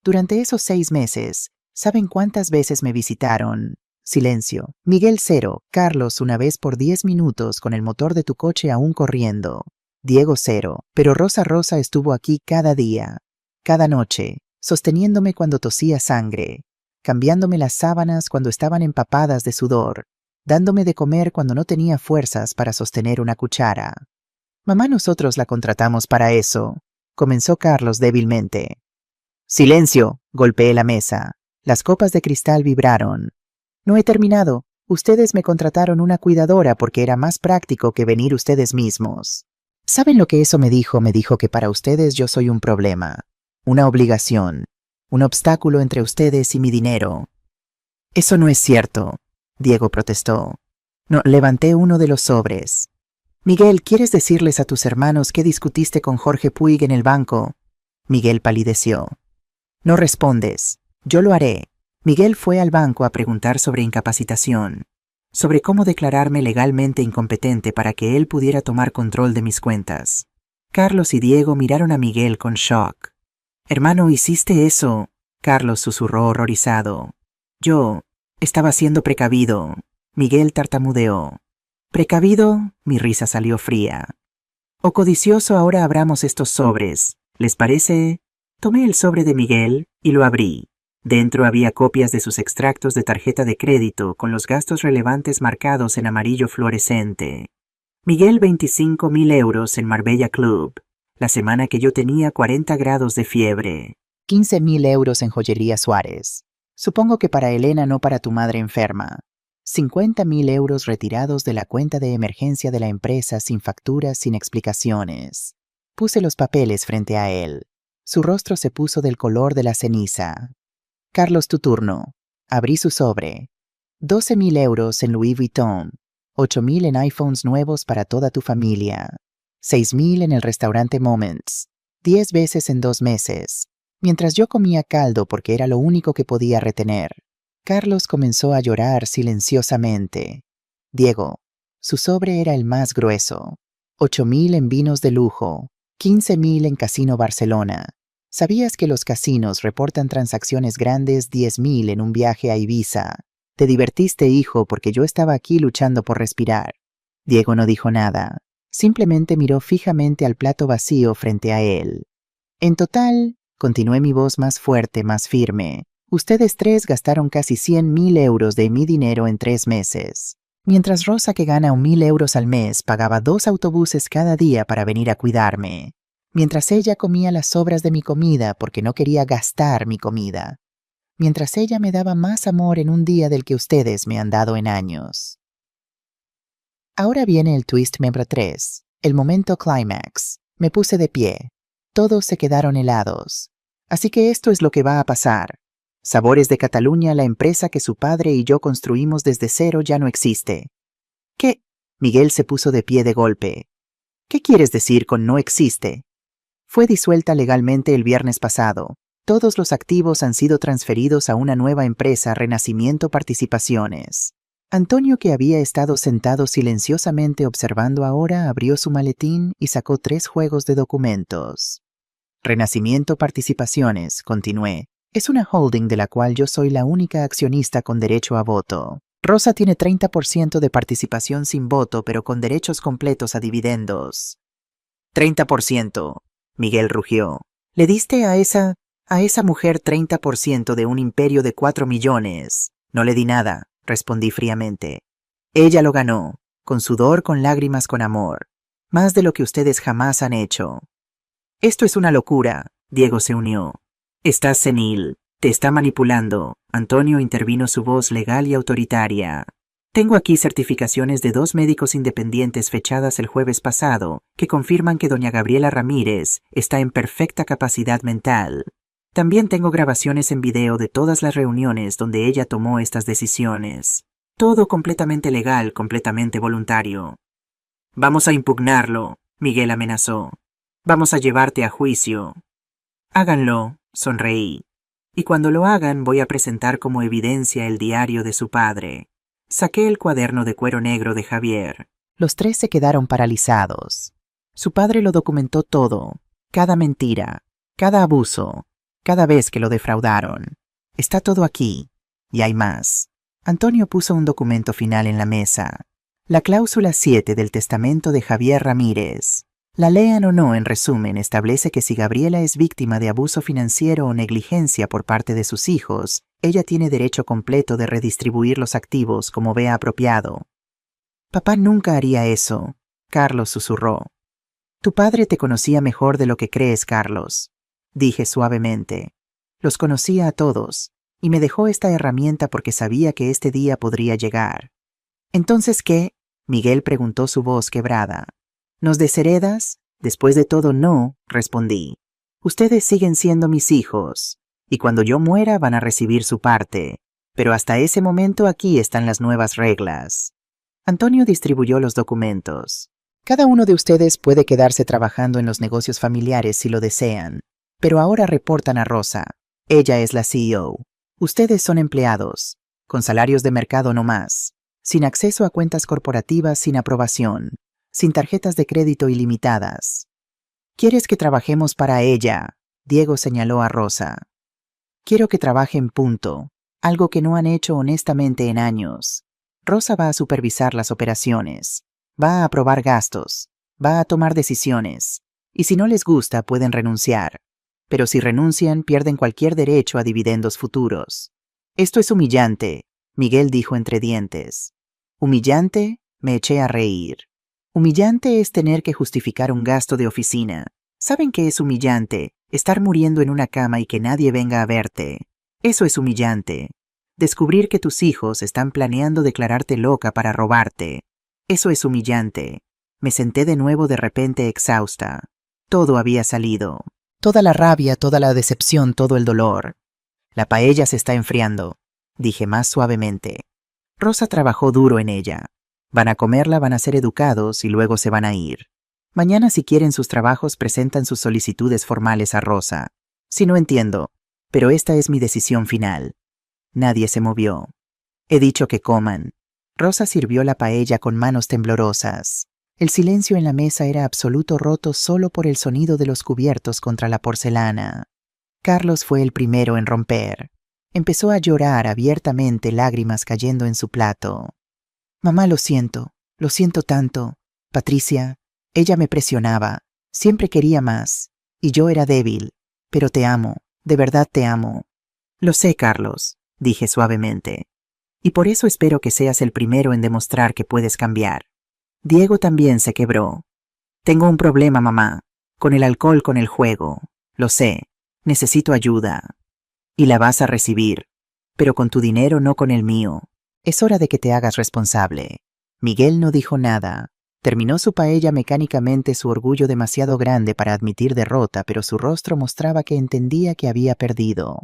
Durante esos 6 meses, ¿saben cuántas veces me visitaron? Silencio. Miguel 0, Carlos 1 vez por 10 minutos con el motor de tu coche aún corriendo. Diego 0, pero Rosa estuvo aquí cada día, cada noche, sosteniéndome cuando tosía sangre, cambiándome las sábanas cuando estaban empapadas de sudor, dándome de comer cuando no tenía fuerzas para sostener una cuchara. Mamá, nosotros la contratamos para eso, comenzó Carlos débilmente. Silencio, golpeé la mesa. Las copas de cristal vibraron. No he terminado. Ustedes me contrataron una cuidadora porque era más práctico que venir ustedes mismos. ¿Saben lo que eso me dijo? Me dijo que para ustedes yo soy un problema, una obligación, un obstáculo entre ustedes y mi dinero. Eso no es cierto, Diego protestó. No, levanté uno de los sobres. Miguel, ¿quieres decirles a tus hermanos que discutiste con Jorge Puig en el banco? Miguel palideció. No respondes. Yo lo haré. Miguel fue al banco a preguntar sobre incapacitación, sobre cómo declararme legalmente incompetente para que él pudiera tomar control de mis cuentas. Carlos y Diego miraron a Miguel con shock. Hermano, ¿hiciste eso? Carlos susurró horrorizado. Yo estaba siendo precavido. Miguel tartamudeó. ¿Precavido? Mi risa salió fría. O codicioso, ahora abramos estos sobres. ¿Les parece? Tomé el sobre de Miguel y lo abrí. Dentro había copias de sus extractos de tarjeta de crédito con los gastos relevantes marcados en amarillo fluorescente. Miguel, 25.000 euros en Marbella Club, la semana que yo tenía 40 grados de fiebre. 15.000 euros en Joyería Suárez. Supongo que para Elena, no para tu madre enferma. 50.000 euros retirados de la cuenta de emergencia de la empresa sin facturas, sin explicaciones. Puse los papeles frente a él. Su rostro se puso del color de la ceniza. Carlos, tu turno. Abrí su sobre. 12.000 euros en Louis Vuitton. 8.000 en iPhones nuevos para toda tu familia. 6.000 en el restaurante Moments. 10 veces en 2 meses. Mientras yo comía caldo porque era lo único que podía retener. Carlos comenzó a llorar silenciosamente. Diego. Su sobre era el más grueso. 8.000 en vinos de lujo, 15.000 en Casino Barcelona. ¿Sabías que los casinos reportan transacciones grandes 10.000 en un viaje a Ibiza? Te divertiste, hijo, porque yo estaba aquí luchando por respirar. Diego no dijo nada. Simplemente miró fijamente al plato vacío frente a él. En total, continué mi voz más fuerte, más firme, ustedes tres gastaron casi 100.000 euros de mi dinero en 3 meses. Mientras Rosa, que gana 1.000 euros al mes, pagaba 2 autobuses cada día para venir a cuidarme. Mientras ella comía las sobras de mi comida porque no quería gastar mi comida. Mientras ella me daba más amor en un día del que ustedes me han dado en años. Ahora viene el twist número 3, el momento clímax. Me puse de pie. Todos se quedaron helados. Así que esto es lo que va a pasar. Sabores de Cataluña, la empresa que su padre y yo construimos desde cero, ya no existe. ¿Qué? Miguel se puso de pie de golpe. ¿Qué quieres decir con no existe? Fue disuelta legalmente el viernes pasado. Todos los activos han sido transferidos a una nueva empresa, Renacimiento Participaciones. Antonio, que había estado sentado silenciosamente observando ahora, abrió su maletín y sacó 3 juegos de documentos. Renacimiento Participaciones, continué, es una holding de la cual yo soy la única accionista con derecho a voto. Rosa tiene 30% de participación sin voto, pero con derechos completos a dividendos. 30%, Miguel rugió. ¿Le diste a esa mujer 30% de un imperio de 4 millones? No le di nada, respondí fríamente. Ella lo ganó, con sudor, con lágrimas, con amor. Más de lo que ustedes jamás han hecho. Esto es una locura, Diego se unió. Estás senil, te está manipulando. Antonio intervino, su voz legal y autoritaria. Tengo aquí certificaciones de 2 médicos independientes fechadas el jueves pasado que confirman que doña Gabriela Ramírez está en perfecta capacidad mental. También tengo grabaciones en video de todas las reuniones donde ella tomó estas decisiones. Todo completamente legal, completamente voluntario. Vamos a impugnarlo, Miguel amenazó. Vamos a llevarte a juicio. Háganlo, sonreí. Y cuando lo hagan voy a presentar como evidencia el diario de su padre. Saqué el cuaderno de cuero negro de Javier. Los 3 se quedaron paralizados. Su padre lo documentó todo, cada mentira, cada abuso, cada vez que lo defraudaron. Está todo aquí, y hay más. Antonio puso un documento final en la mesa. La cláusula 7 del testamento de Javier Ramírez. La lean o no, en resumen, establece que si Gabriela es víctima de abuso financiero o negligencia por parte de sus hijos, ella tiene derecho completo de redistribuir los activos como vea apropiado. Papá nunca haría eso, Carlos susurró. Tu padre te conocía mejor de lo que crees, Carlos, dije suavemente. Los conocía a todos, y me dejó esta herramienta porque sabía que este día podría llegar. ¿Entonces qué? Miguel preguntó, su voz quebrada. ¿Nos desheredas? Después de todo, no, respondí. Ustedes siguen siendo mis hijos, y cuando yo muera van a recibir su parte. Pero hasta ese momento aquí están las nuevas reglas. Antonio distribuyó los documentos. Cada uno de ustedes puede quedarse trabajando en los negocios familiares si lo desean, pero ahora reportan a Rosa. Ella es la CEO. Ustedes son empleados, con salarios de mercado no más, sin acceso a cuentas corporativas, sin aprobación, sin tarjetas de crédito ilimitadas. ¿Quieres que trabajemos para ella? Diego señaló a Rosa. Quiero que trabajen, punto. Algo que no han hecho honestamente en años. Rosa va a supervisar las operaciones, va a aprobar gastos, va a tomar decisiones, y si no les gusta pueden renunciar. Pero si renuncian, pierden cualquier derecho a dividendos futuros. Esto es humillante, Miguel dijo entre dientes. ¿Humillante? Me eché a reír. Humillante es tener que justificar un gasto de oficina. ¿Saben qué es humillante? Estar muriendo en una cama y que nadie venga a verte. Eso es humillante. Descubrir que tus hijos están planeando declararte loca para robarte. Eso es humillante. Me senté de nuevo de repente exhausta. Todo había salido. Toda la rabia, toda la decepción, todo el dolor. La paella se está enfriando, dije más suavemente. Rosa trabajó duro en ella. Van a comerla, van a ser educados y luego se van a ir. Mañana, si quieren sus trabajos, presentan sus solicitudes formales a Rosa. Si no entiendo, pero esta es mi decisión final. Nadie se movió. He dicho que coman. Rosa sirvió la paella con manos temblorosas. El silencio en la mesa era absoluto, roto solo por el sonido de los cubiertos contra la porcelana. Carlos fue el primero en romper. Empezó a llorar abiertamente, lágrimas cayendo en su plato. Mamá, lo siento tanto. Patricia, ella me presionaba, siempre quería más, y yo era débil, pero te amo, de verdad te amo. Lo sé, Carlos, dije suavemente. Y por eso espero que seas el primero en demostrar que puedes cambiar. Diego también se quebró. Tengo un problema, mamá, con el alcohol, con el juego. Lo sé, necesito ayuda. Y la vas a recibir, pero con tu dinero, no con el mío. Es hora de que te hagas responsable. Miguel no dijo nada. Terminó su paella mecánicamente, su orgullo demasiado grande para admitir derrota, pero su rostro mostraba que entendía que había perdido.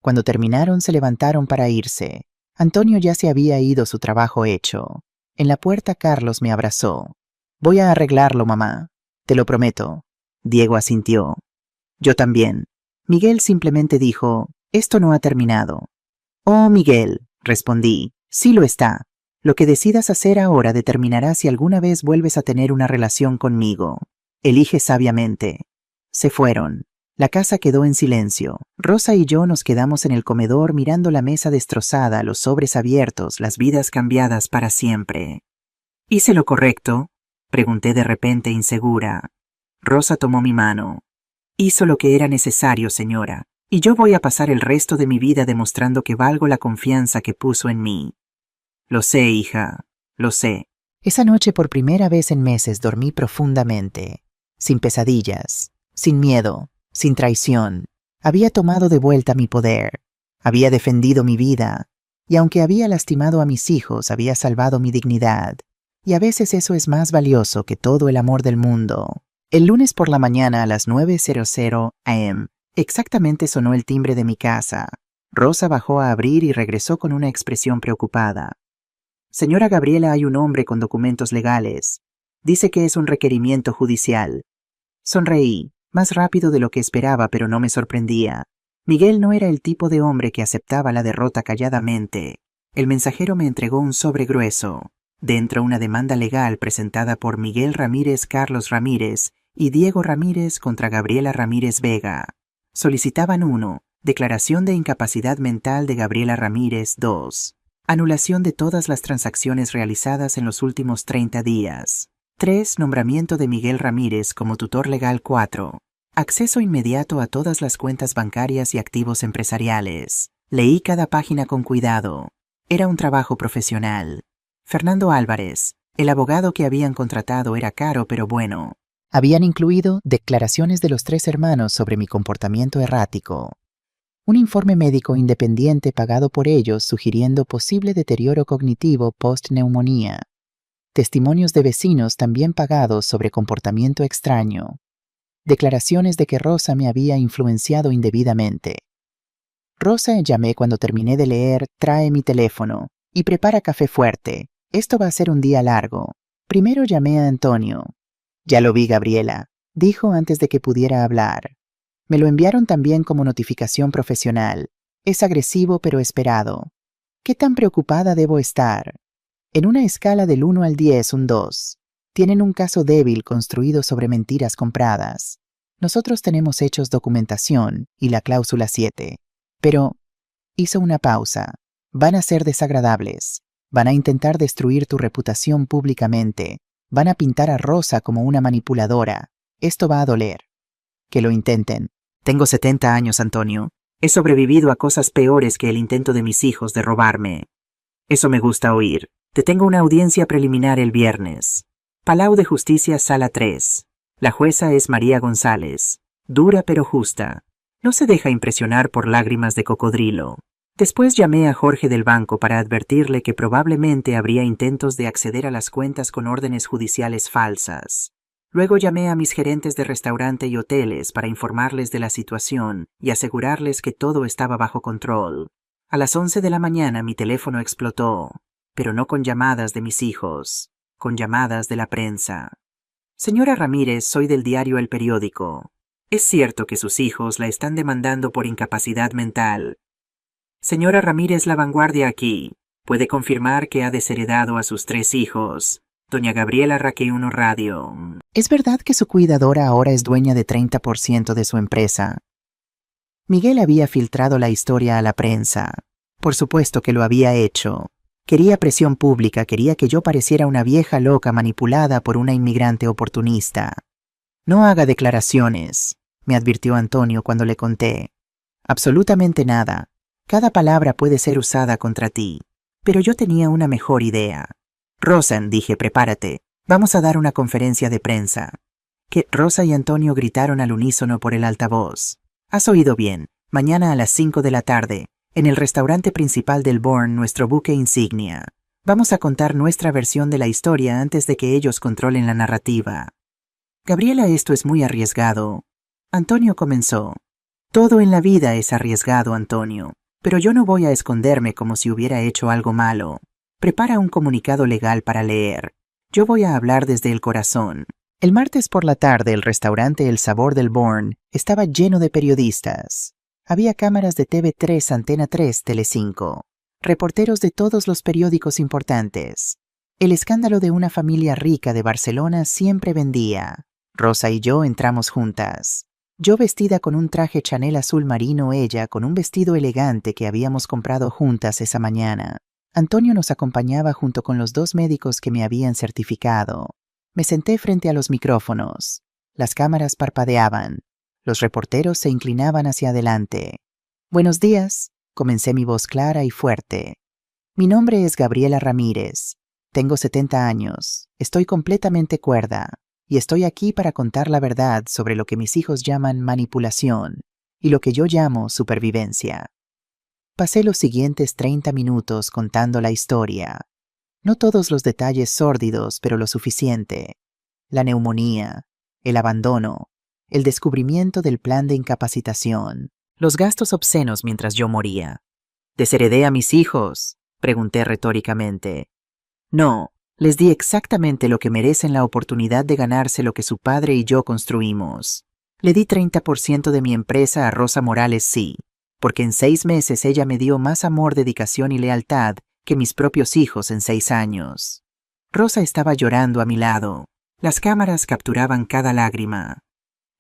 Cuando terminaron, se levantaron para irse. Antonio ya se había ido, su trabajo hecho. En la puerta, Carlos me abrazó. Voy a arreglarlo, mamá. Te lo prometo. Diego asintió. Yo también. Miguel simplemente dijo, esto no ha terminado. Oh, Miguel, respondí, sí lo está. Lo que decidas hacer ahora determinará si alguna vez vuelves a tener una relación conmigo. Elige sabiamente. Se fueron. La casa quedó en silencio. Rosa y yo nos quedamos en el comedor mirando la mesa destrozada, los sobres abiertos, las vidas cambiadas para siempre. ¿Hice lo correcto?, pregunté de repente insegura. Rosa tomó mi mano. Hizo lo que era necesario, señora, y yo voy a pasar el resto de mi vida demostrando que valgo la confianza que puso en mí. Lo sé, hija, lo sé. Esa noche, por primera vez en meses, dormí profundamente, sin pesadillas, sin miedo, sin traición. Había tomado de vuelta mi poder, había defendido mi vida, y aunque había lastimado a mis hijos, había salvado mi dignidad. Y a veces eso es más valioso que todo el amor del mundo. El lunes por la mañana a las 9:00 am, exactamente sonó el timbre de mi casa. Rosa bajó a abrir y regresó con una expresión preocupada. Señora Gabriela, hay un hombre con documentos legales. Dice que es un requerimiento judicial. Sonreí, más rápido de lo que esperaba, pero no me sorprendía. Miguel no era el tipo de hombre que aceptaba la derrota calladamente. El mensajero me entregó un sobre grueso. Dentro, una demanda legal presentada por Miguel Ramírez, Carlos Ramírez y Diego Ramírez contra Gabriela Ramírez Vega. Solicitaban 1. Declaración de incapacidad mental de Gabriela Ramírez. 2. Anulación de todas las transacciones realizadas en los últimos 30 días. 3. Nombramiento de Miguel Ramírez como tutor legal. 4. Acceso inmediato a todas las cuentas bancarias y activos empresariales. Leí cada página con cuidado. Era un trabajo profesional. Fernando Álvarez, el abogado que habían contratado, era caro pero bueno. Habían incluido declaraciones de los 3 hermanos sobre mi comportamiento errático. Un informe médico independiente pagado por ellos sugiriendo posible deterioro cognitivo post-neumonía. Testimonios de vecinos también pagados sobre comportamiento extraño. Declaraciones de que Rosa me había influenciado indebidamente. Rosa, llamé cuando terminé de leer, trae mi teléfono y prepara café fuerte. Esto va a ser un día largo. Primero llamé a Antonio. Ya lo vi, Gabriela, dijo antes de que pudiera hablar. Me lo enviaron también como notificación profesional. Es agresivo pero esperado. ¿Qué tan preocupada debo estar? En una escala del 1 al 10, un 2. Tienen un caso débil construido sobre mentiras compradas. Nosotros tenemos hechos, documentación y la cláusula 7. Pero hizo una pausa. Van a ser desagradables. Van a intentar destruir tu reputación públicamente. Van a pintar a Rosa como una manipuladora. Esto va a doler. Que lo intenten. Tengo 70 años, Antonio. He sobrevivido a cosas peores que el intento de mis hijos de robarme. Eso me gusta oír. Te tengo una audiencia preliminar el viernes. Palau de Justicia, Sala 3. La jueza es María González. Dura pero justa. No se deja impresionar por lágrimas de cocodrilo. Después llamé a Jorge del banco para advertirle que probablemente habría intentos de acceder a las cuentas con órdenes judiciales falsas. Luego llamé a mis gerentes de restaurante y hoteles para informarles de la situación y asegurarles que todo estaba bajo control. A las 11 de la mañana mi teléfono explotó, pero no con llamadas de mis hijos, con llamadas de la prensa. Señora Ramírez, soy del diario El Periódico. Es cierto que sus hijos la están demandando por incapacidad mental. Señora Ramírez, La Vanguardia aquí. Puede confirmar que ha desheredado a sus 3 hijos. Doña Gabriela Raquel Radio. ¿Es verdad que su cuidadora ahora es dueña de 30% de su empresa? Miguel había filtrado la historia a la prensa. Por supuesto que lo había hecho. Quería presión pública, quería que yo pareciera una vieja loca manipulada por una inmigrante oportunista. No haga declaraciones, me advirtió Antonio cuando le conté. Absolutamente nada. Cada palabra puede ser usada contra ti. Pero yo tenía una mejor idea. Rosa, dije, prepárate. Vamos a dar una conferencia de prensa. Que Rosa y Antonio gritaron al unísono por el altavoz. Has oído bien. Mañana a las 5 de la tarde, en el restaurante principal del Bourne, nuestro buque insignia. Vamos a contar nuestra versión de la historia antes de que ellos controlen la narrativa. Gabriela, esto es muy arriesgado. Antonio comenzó. Todo en la vida es arriesgado, Antonio. Pero yo no voy a esconderme como si hubiera hecho algo malo. Prepara un comunicado legal para leer. Yo voy a hablar desde el corazón. El martes por la tarde, el restaurante El Sabor del Bourne estaba lleno de periodistas. Había cámaras de TV3, Antena 3, Telecinco. Reporteros de todos los periódicos importantes. El escándalo de una familia rica de Barcelona siempre vendía. Rosa y yo entramos juntas. Yo vestida con un traje Chanel azul marino, ella con un vestido elegante que habíamos comprado juntas esa mañana. Antonio nos acompañaba junto con los 2 médicos que me habían certificado. Me senté frente a los micrófonos. Las cámaras parpadeaban. Los reporteros se inclinaban hacia adelante. Buenos días, comencé mi voz clara y fuerte. Mi nombre es Gabriela Ramírez. Tengo 70 años. Estoy completamente cuerda. Y estoy aquí para contar la verdad sobre lo que mis hijos llaman manipulación y lo que yo llamo supervivencia. Pasé los siguientes 30 minutos contando la historia. No todos los detalles sórdidos, pero lo suficiente. La neumonía, el abandono, el descubrimiento del plan de incapacitación, los gastos obscenos mientras yo moría. ¿Desheredé a mis hijos?, pregunté retóricamente. No. Les di exactamente lo que merecen, la oportunidad de ganarse lo que su padre y yo construimos. Le di 30% de mi empresa a Rosa Morales, sí, porque en 6 meses ella me dio más amor, dedicación y lealtad que mis propios hijos en 6 años. Rosa estaba llorando a mi lado. Las cámaras capturaban cada lágrima.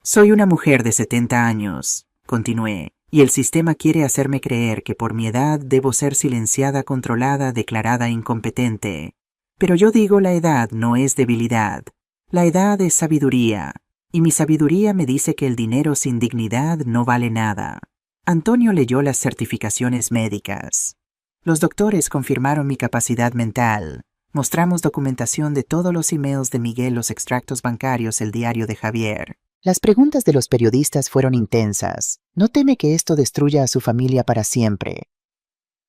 Soy una mujer de 70 años, continué, y el sistema quiere hacerme creer que por mi edad debo ser silenciada, controlada, declarada incompetente. Pero yo digo, la edad no es debilidad. La edad es sabiduría, y mi sabiduría me dice que el dinero sin dignidad no vale nada. Antonio leyó las certificaciones médicas. Los doctores confirmaron mi capacidad mental. Mostramos documentación de todos los emails de Miguel, los extractos bancarios, el diario de Javier. Las preguntas de los periodistas fueron intensas. ¿No teme que esto destruya a su familia para siempre?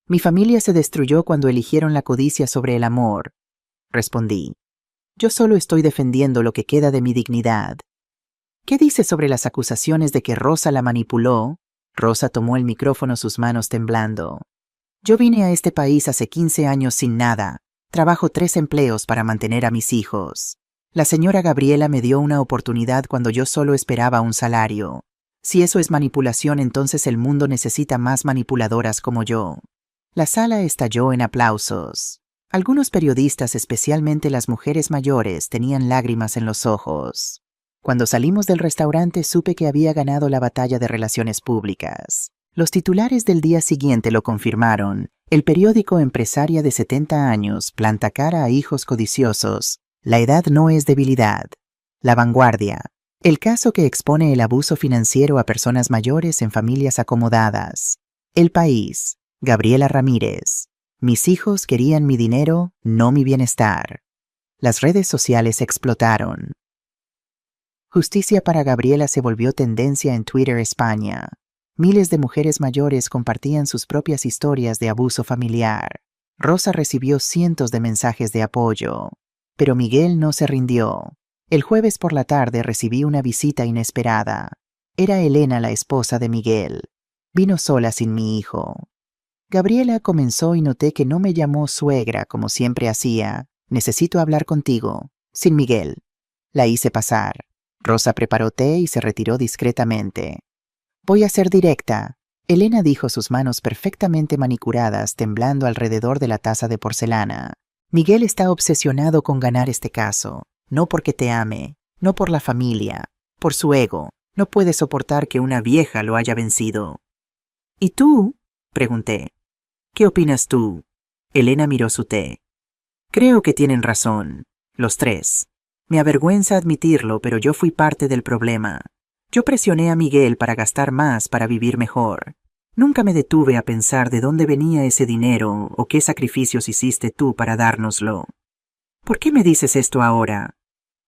Mi familia se destruyó cuando eligieron la codicia sobre el amor, respondí. Yo solo estoy defendiendo lo que queda de mi dignidad. ¿Qué dice sobre las acusaciones de que Rosa la manipuló? Rosa tomó el micrófono, sus manos temblando. Yo vine a este país hace 15 años sin nada. Trabajo 3 empleos para mantener a mis hijos. La señora Gabriela me dio una oportunidad cuando yo solo esperaba un salario. Si eso es manipulación, entonces el mundo necesita más manipuladoras como yo. La sala estalló en aplausos. Algunos periodistas, especialmente las mujeres mayores, tenían lágrimas en los ojos. Cuando salimos del restaurante supe que había ganado la batalla de relaciones públicas. Los titulares del día siguiente lo confirmaron. El periódico Empresaria de 70 años planta cara a hijos codiciosos. La edad no es debilidad. La Vanguardia. El caso que expone el abuso financiero a personas mayores en familias acomodadas. El País. Gabriela Ramírez. Mis hijos querían mi dinero, no mi bienestar. Las redes sociales explotaron. Justicia para Gabriela se volvió tendencia en Twitter España. Miles de mujeres mayores compartían sus propias historias de abuso familiar. Rosa recibió cientos de mensajes de apoyo. Pero Miguel no se rindió. El jueves por la tarde recibí una visita inesperada. Era Elena, la esposa de Miguel. Vino sola sin mi hijo. Gabriela comenzó y noté que no me llamó suegra como siempre hacía. Necesito hablar contigo. Sin Miguel. La hice pasar. Rosa preparó té y se retiró discretamente. Voy a ser directa. Elena dijo, sus manos perfectamente manicuradas temblando alrededor de la taza de porcelana. Miguel está obsesionado con ganar este caso, no porque te ame, no por la familia, por su ego. No puede soportar que una vieja lo haya vencido. ¿Y tú? Pregunté. ¿Qué opinas tú? Elena miró su té. Creo que tienen razón, los tres. Me avergüenza admitirlo, pero yo fui parte del problema. Yo presioné a Miguel para gastar más para vivir mejor. Nunca me detuve a pensar de dónde venía ese dinero o qué sacrificios hiciste tú para dárnoslo. ¿Por qué me dices esto ahora?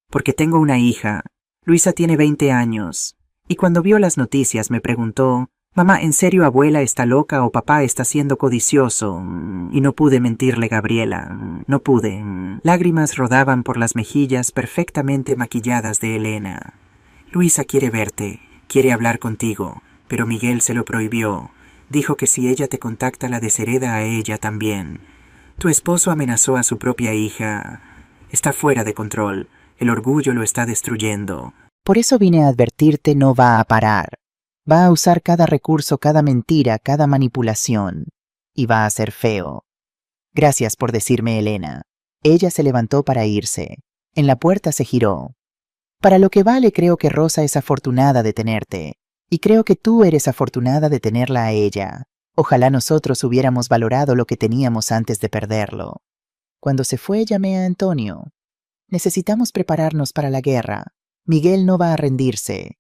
Porque tengo una hija. Luisa tiene 20 años. Y cuando vio las noticias me preguntó, «Mamá, ¿en serio abuela está loca o papá está siendo codicioso?» Y no pude mentirle, Gabriela. No pude. Lágrimas rodaban por las mejillas perfectamente maquilladas de Elena. «Luisa quiere verte, quiere hablar contigo, pero Miguel se lo prohibió. Dijo que si ella te contacta la deshereda a ella también. Tu esposo amenazó a su propia hija. Está fuera de control. El orgullo lo está destruyendo». Por eso vine a advertirte, no va a parar. Va a usar cada recurso, cada mentira, cada manipulación. Y va a ser feo. Gracias por decirme, Elena. Ella se levantó para irse. En la puerta se giró. Para lo que vale, creo que Rosa es afortunada de tenerte. Y creo que tú eres afortunada de tenerla a ella. Ojalá nosotros hubiéramos valorado lo que teníamos antes de perderlo. Cuando se fue, llamé a Antonio. Necesitamos prepararnos para la guerra. Miguel no va a rendirse.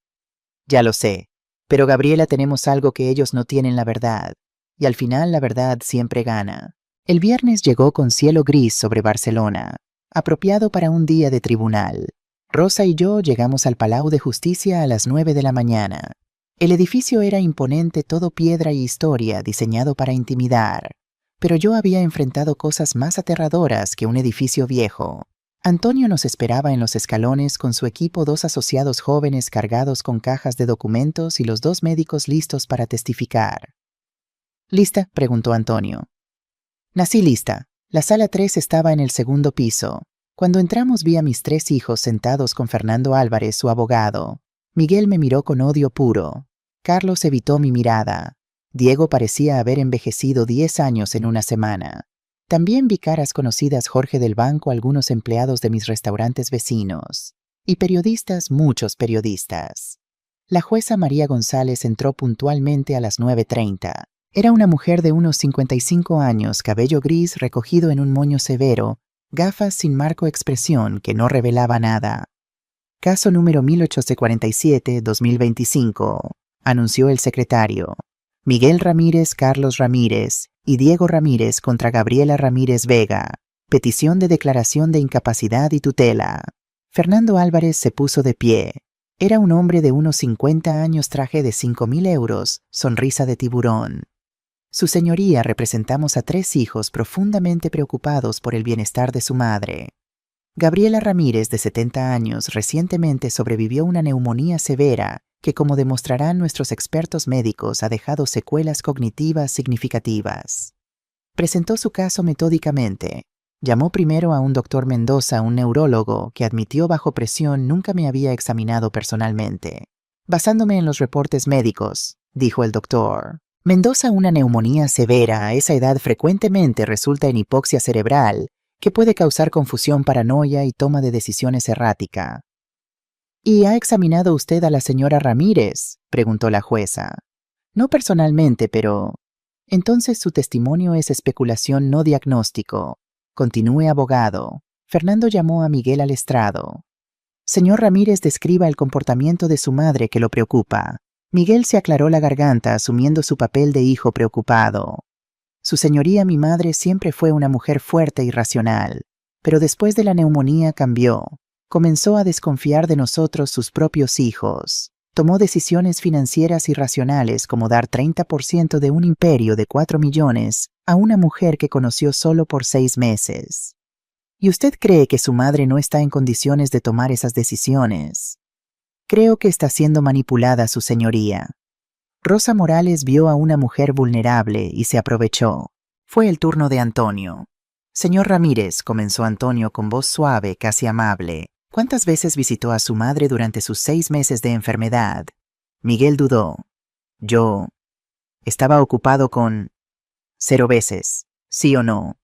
Ya lo sé. Pero Gabriela, tenemos algo que ellos no tienen, la verdad. Y al final la verdad siempre gana. El viernes llegó con cielo gris sobre Barcelona, apropiado para un día de tribunal. Rosa y yo llegamos al Palau de Justicia a las 9 de la mañana. El edificio era imponente, todo piedra y historia, diseñado para intimidar. Pero yo había enfrentado cosas más aterradoras que un edificio viejo. Antonio nos esperaba en los escalones con su equipo, 2 asociados jóvenes cargados con cajas de documentos y los 2 médicos listos para testificar. ¿Lista?, preguntó Antonio. Nací lista. La sala 3 estaba en el segundo piso. Cuando entramos vi a mis 3 hijos sentados con Fernando Álvarez, su abogado. Miguel me miró con odio puro. Carlos evitó mi mirada. Diego parecía haber envejecido 10 años en una semana. También vi caras conocidas: Jorge del banco, algunos empleados de mis restaurantes vecinos. Y periodistas, muchos periodistas. La jueza María González entró puntualmente a las 9:30. Era una mujer de unos 55 años, cabello gris recogido en un moño severo, gafas sin marco expresión que no revelaba nada. Caso número 1847-2025, anunció el secretario. Miguel Ramírez, Carlos Ramírez y Diego Ramírez contra Gabriela Ramírez Vega. Petición de declaración de incapacidad y tutela. Fernando Álvarez se puso de pie. Era un hombre de unos 50 años, traje de 5.000 euros, sonrisa de tiburón. Su señoría, representamos a 3 hijos profundamente preocupados por el bienestar de su madre. Gabriela Ramírez, de 70 años, recientemente sobrevivió una neumonía severa que, como demostrarán nuestros expertos médicos, ha dejado secuelas cognitivas significativas. Presentó su caso metódicamente. Llamó primero a un doctor Mendoza, un neurólogo, que admitió bajo presión nunca me había examinado personalmente. Basándome en los reportes médicos, dijo el doctor. Mendoza, una neumonía severa a esa edad frecuentemente resulta en hipoxia cerebral, que puede causar confusión, paranoia y toma de decisiones errática. ¿Y ha examinado usted a la señora Ramírez?, preguntó la jueza. No personalmente, pero... Entonces su testimonio es especulación, no diagnóstico. Continúe, abogado. Fernando llamó a Miguel al estrado. Señor Ramírez, describa el comportamiento de su madre que lo preocupa. Miguel se aclaró la garganta asumiendo su papel de hijo preocupado. Su señoría, mi madre siempre fue una mujer fuerte y racional, pero después de la neumonía cambió. Comenzó a desconfiar de nosotros, sus propios hijos. Tomó decisiones financieras irracionales como dar 30% de un imperio de 4 millones a una mujer que conoció solo por 6 meses. ¿Y usted cree que su madre no está en condiciones de tomar esas decisiones? Creo que está siendo manipulada, su señoría. Rosa Morales vio a una mujer vulnerable y se aprovechó. Fue el turno de Antonio. Señor Ramírez, comenzó Antonio con voz suave, casi amable. ¿Cuántas veces visitó a su madre durante sus 6 meses de enfermedad? Miguel dudó. Yo estaba ocupado con... 0 veces. ¿Sí o no?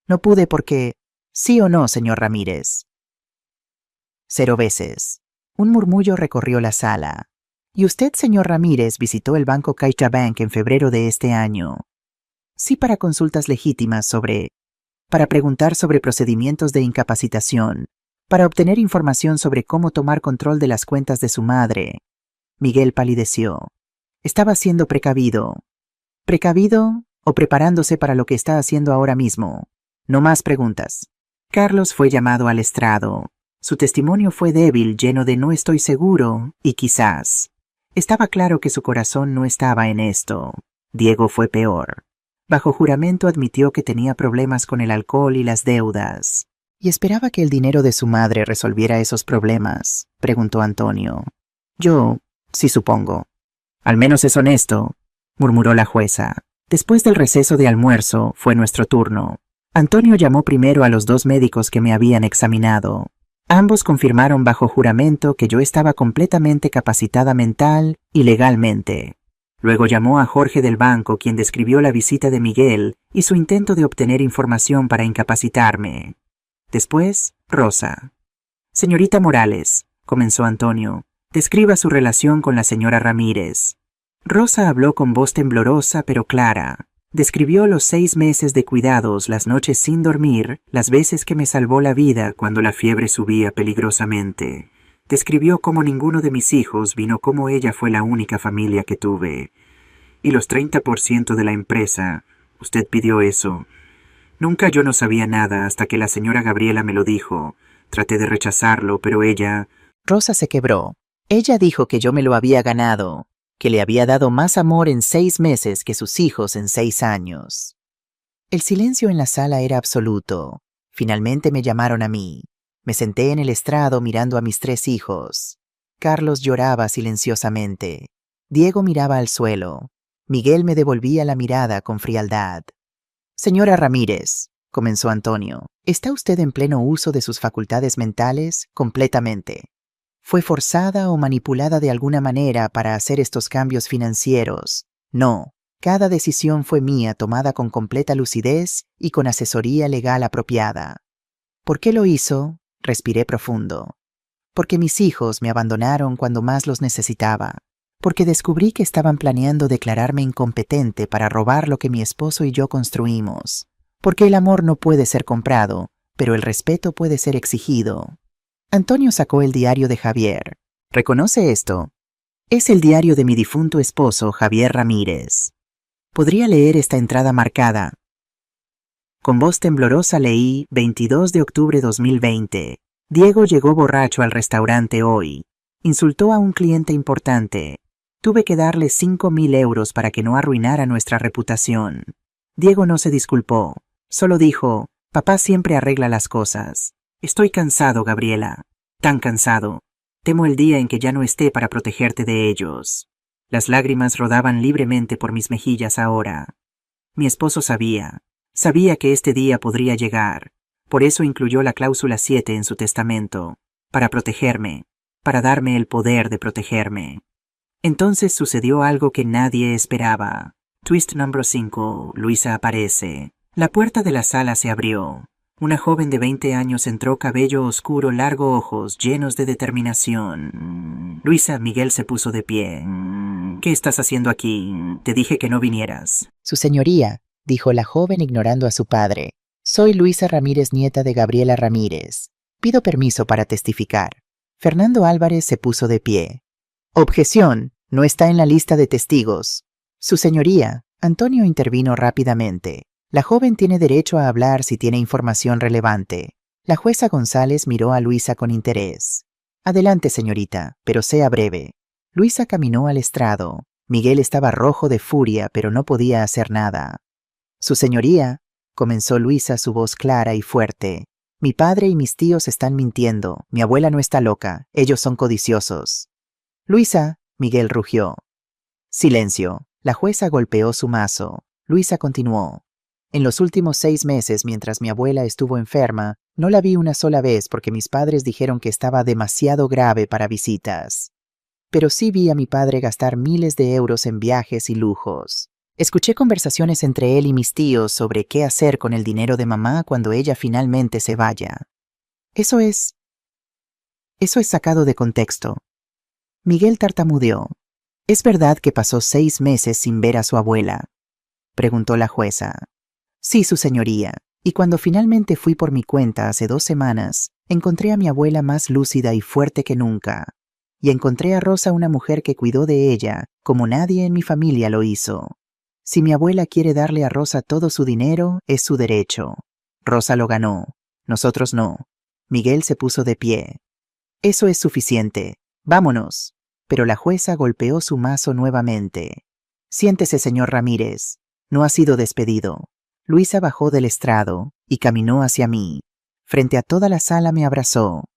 No pude porque... ¿Sí o no, señor Ramírez? 0 veces. Un murmullo recorrió la sala. ¿Y usted, señor Ramírez, visitó el banco CaixaBank en febrero de este año? Sí, para consultas legítimas para preguntar sobre procedimientos de incapacitación, para obtener información sobre cómo tomar control de las cuentas de su madre. Miguel palideció. Estaba siendo precavido. ¿Precavido o preparándose para lo que está haciendo ahora mismo? No más preguntas. Carlos fue llamado al estrado. Su testimonio fue débil, lleno de no estoy seguro y quizás. Estaba claro que su corazón no estaba en esto. Diego fue peor. Bajo juramento admitió que tenía problemas con el alcohol y las deudas. ¿Y esperaba que el dinero de su madre resolviera esos problemas?, preguntó Antonio. Yo, sí supongo. Al menos es honesto, murmuró la jueza. Después del receso de almuerzo, fue nuestro turno. Antonio llamó primero a los 2 médicos que me habían examinado. Ambos confirmaron bajo juramento que yo estaba completamente capacitada mental y legalmente. Luego llamó a Jorge del banco, quien describió la visita de Miguel y su intento de obtener información para incapacitarme. Después, Rosa. Señorita Morales, comenzó Antonio, describa su relación con la señora Ramírez. Rosa habló con voz temblorosa pero clara. Describió los 6 meses de cuidados, las noches sin dormir, las veces que me salvó la vida cuando la fiebre subía peligrosamente. Describió cómo ninguno de mis hijos vino, cómo ella fue la única familia que tuve. Y los 30% de la empresa, usted pidió eso. Nunca yo no sabía nada hasta que la señora Gabriela me lo dijo. Traté de rechazarlo, pero ella... Rosa se quebró. Ella dijo que yo me lo había ganado, que le había dado más amor en 6 meses que sus hijos en 6 años. El silencio en la sala era absoluto. Finalmente me llamaron a mí. Me senté en el estrado mirando a mis 3 hijos. Carlos lloraba silenciosamente. Diego miraba al suelo. Miguel me devolvía la mirada con frialdad. Señora Ramírez, comenzó Antonio, ¿está usted en pleno uso de sus facultades mentales? Completamente. ¿Fue forzada o manipulada de alguna manera para hacer estos cambios financieros? No. Cada decisión fue mía, tomada con completa lucidez y con asesoría legal apropiada. ¿Por qué lo hizo? Respiré profundo. Porque mis hijos me abandonaron cuando más los necesitaba. Porque descubrí que estaban planeando declararme incompetente para robar lo que mi esposo y yo construimos. Porque el amor no puede ser comprado, pero el respeto puede ser exigido. Antonio sacó el diario de Javier. ¿Reconoce esto? Es el diario de mi difunto esposo, Javier Ramírez. ¿Podría leer esta entrada marcada? Con voz temblorosa leí, 22 de octubre 2020. Diego llegó borracho al restaurante hoy. Insultó a un cliente importante. Tuve que darle 5.000 euros para que no arruinara nuestra reputación. Diego no se disculpó. Solo dijo, papá siempre arregla las cosas. Estoy cansado, Gabriela. Tan cansado. Temo el día en que ya no esté para protegerte de ellos. Las lágrimas rodaban libremente por mis mejillas ahora. Mi esposo sabía que este día podría llegar. Por eso incluyó la cláusula 7 en su testamento. Para protegerme. Para darme el poder de protegerme. Entonces sucedió algo que nadie esperaba. Twist número 5. Luisa aparece. La puerta de la sala se abrió. Una joven de 20 años entró, cabello oscuro, largo, ojos llenos de determinación. Luisa, Miguel se puso de pie. ¿Qué estás haciendo aquí? Te dije que no vinieras. Su señoría, dijo la joven ignorando a su padre. Soy Luisa Ramírez, nieta de Gabriela Ramírez. Pido permiso para testificar. Fernando Álvarez se puso de pie. Objeción, no está en la lista de testigos. Su señoría, Antonio intervino rápidamente. La joven tiene derecho a hablar si tiene información relevante. La jueza González miró a Luisa con interés. Adelante, señorita, pero sea breve. Luisa caminó al estrado. Miguel estaba rojo de furia, pero no podía hacer nada. Su señoría, comenzó Luisa, su voz clara y fuerte. Mi padre y mis tíos están mintiendo. Mi abuela no está loca. Ellos son codiciosos. Luisa, Miguel rugió. Silencio. La jueza golpeó su mazo. Luisa continuó. En los últimos 6 meses, mientras mi abuela estuvo enferma, no la vi una sola vez porque mis padres dijeron que estaba demasiado grave para visitas. Pero sí vi a mi padre gastar miles de euros en viajes y lujos. Escuché conversaciones entre él y mis tíos sobre qué hacer con el dinero de mamá cuando ella finalmente se vaya. Eso es sacado de contexto. Miguel tartamudeó. ¿Es verdad que pasó 6 meses sin ver a su abuela?, preguntó la jueza. Sí, su señoría. Y cuando finalmente fui por mi cuenta hace 2 semanas, encontré a mi abuela más lúcida y fuerte que nunca. Y encontré a Rosa una mujer que cuidó de ella, como nadie en mi familia lo hizo. Si mi abuela quiere darle a Rosa todo su dinero, es su derecho. Rosa lo ganó. Nosotros no. Miguel se puso de pie. Eso es suficiente. Vámonos. Pero la jueza golpeó su mazo nuevamente. Siéntese, señor Ramírez. No ha sido despedido. Luisa bajó del estrado y caminó hacia mí. Frente a toda la sala me abrazó.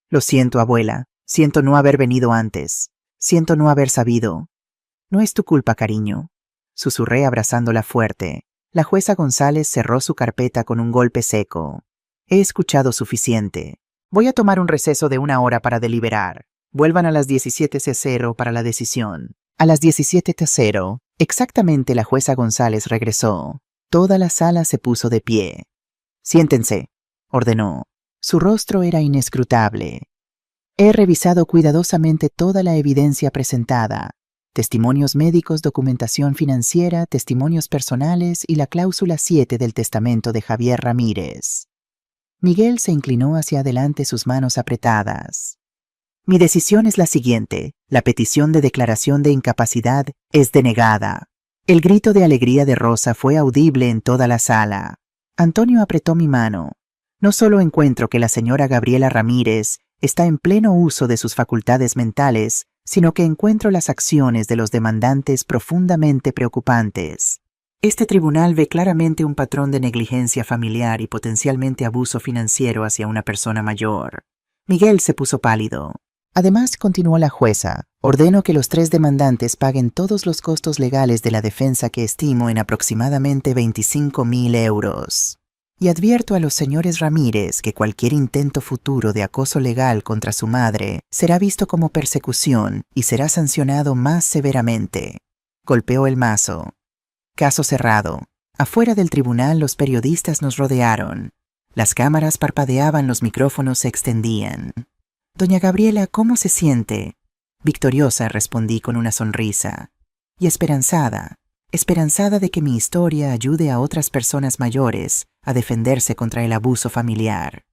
Lo siento, abuela. Siento no haber venido antes. Siento no haber sabido. No es tu culpa, cariño. Susurré abrazándola fuerte. La jueza González cerró su carpeta con un golpe seco. He escuchado suficiente. Voy a tomar un receso de 1 hora para deliberar. Vuelvan a las 17:00 para la decisión. A las 17:00, exactamente, la jueza González regresó. Toda la sala se puso de pie. Siéntense, ordenó. Su rostro era inescrutable. He revisado cuidadosamente toda la evidencia presentada. Testimonios médicos, documentación financiera, testimonios personales y la cláusula 7 del testamento de Javier Ramírez. Miguel se inclinó hacia adelante, sus manos apretadas. Mi decisión es la siguiente. La petición de declaración de incapacidad es denegada. El grito de alegría de Rosa fue audible en toda la sala. Antonio apretó mi mano. No solo encuentro que la señora Gabriela Ramírez está en pleno uso de sus facultades mentales, sino que encuentro las acciones de los demandantes profundamente preocupantes. Este tribunal ve claramente un patrón de negligencia familiar y potencialmente abuso financiero hacia una persona mayor. Miguel se puso pálido. Además, continuó la jueza, ordeno que los 3 demandantes paguen todos los costos legales de la defensa, que estimo en aproximadamente 25.000 euros. Y advierto a los señores Ramírez que cualquier intento futuro de acoso legal contra su madre será visto como persecución y será sancionado más severamente. Golpeó el mazo. Caso cerrado. Afuera del tribunal los periodistas nos rodearon. Las cámaras parpadeaban, los micrófonos se extendían. Doña Gabriela, ¿cómo se siente? Victoriosa, respondí con una sonrisa. Y esperanzada de que mi historia ayude a otras personas mayores a defenderse contra el abuso familiar.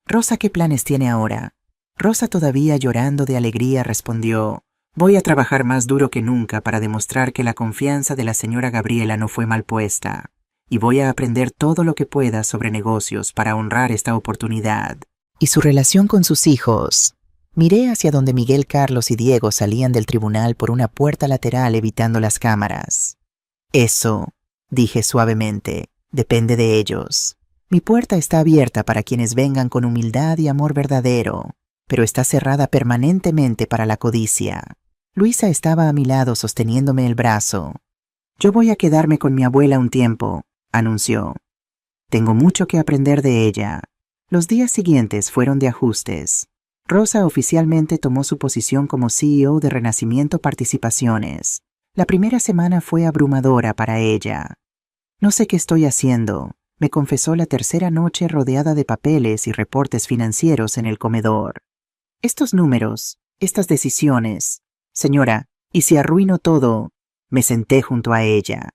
Rosa, ¿qué planes tiene ahora? Rosa, todavía llorando de alegría, respondió: voy a trabajar más duro que nunca para demostrar que la confianza de la señora Gabriela no fue mal puesta. Y voy a aprender todo lo que pueda sobre negocios para honrar esta oportunidad. ¿Y su relación con sus hijos? Miré hacia donde Miguel, Carlos y Diego salían del tribunal por una puerta lateral evitando las cámaras. Eso, dije suavemente, depende de ellos. Mi puerta está abierta para quienes vengan con humildad y amor verdadero, pero está cerrada permanentemente para la codicia. Luisa estaba a mi lado sosteniéndome el brazo. Yo voy a quedarme con mi abuela un tiempo, anunció. Tengo mucho que aprender de ella. Los días siguientes fueron de ajustes. Rosa oficialmente tomó su posición como CEO de Renacimiento Participaciones. La primera semana fue abrumadora para ella. No sé qué estoy haciendo, me confesó la tercera noche rodeada de papeles y reportes financieros en el comedor. Estos números, estas decisiones. Señora, ¿y si arruino todo? Me senté junto a ella.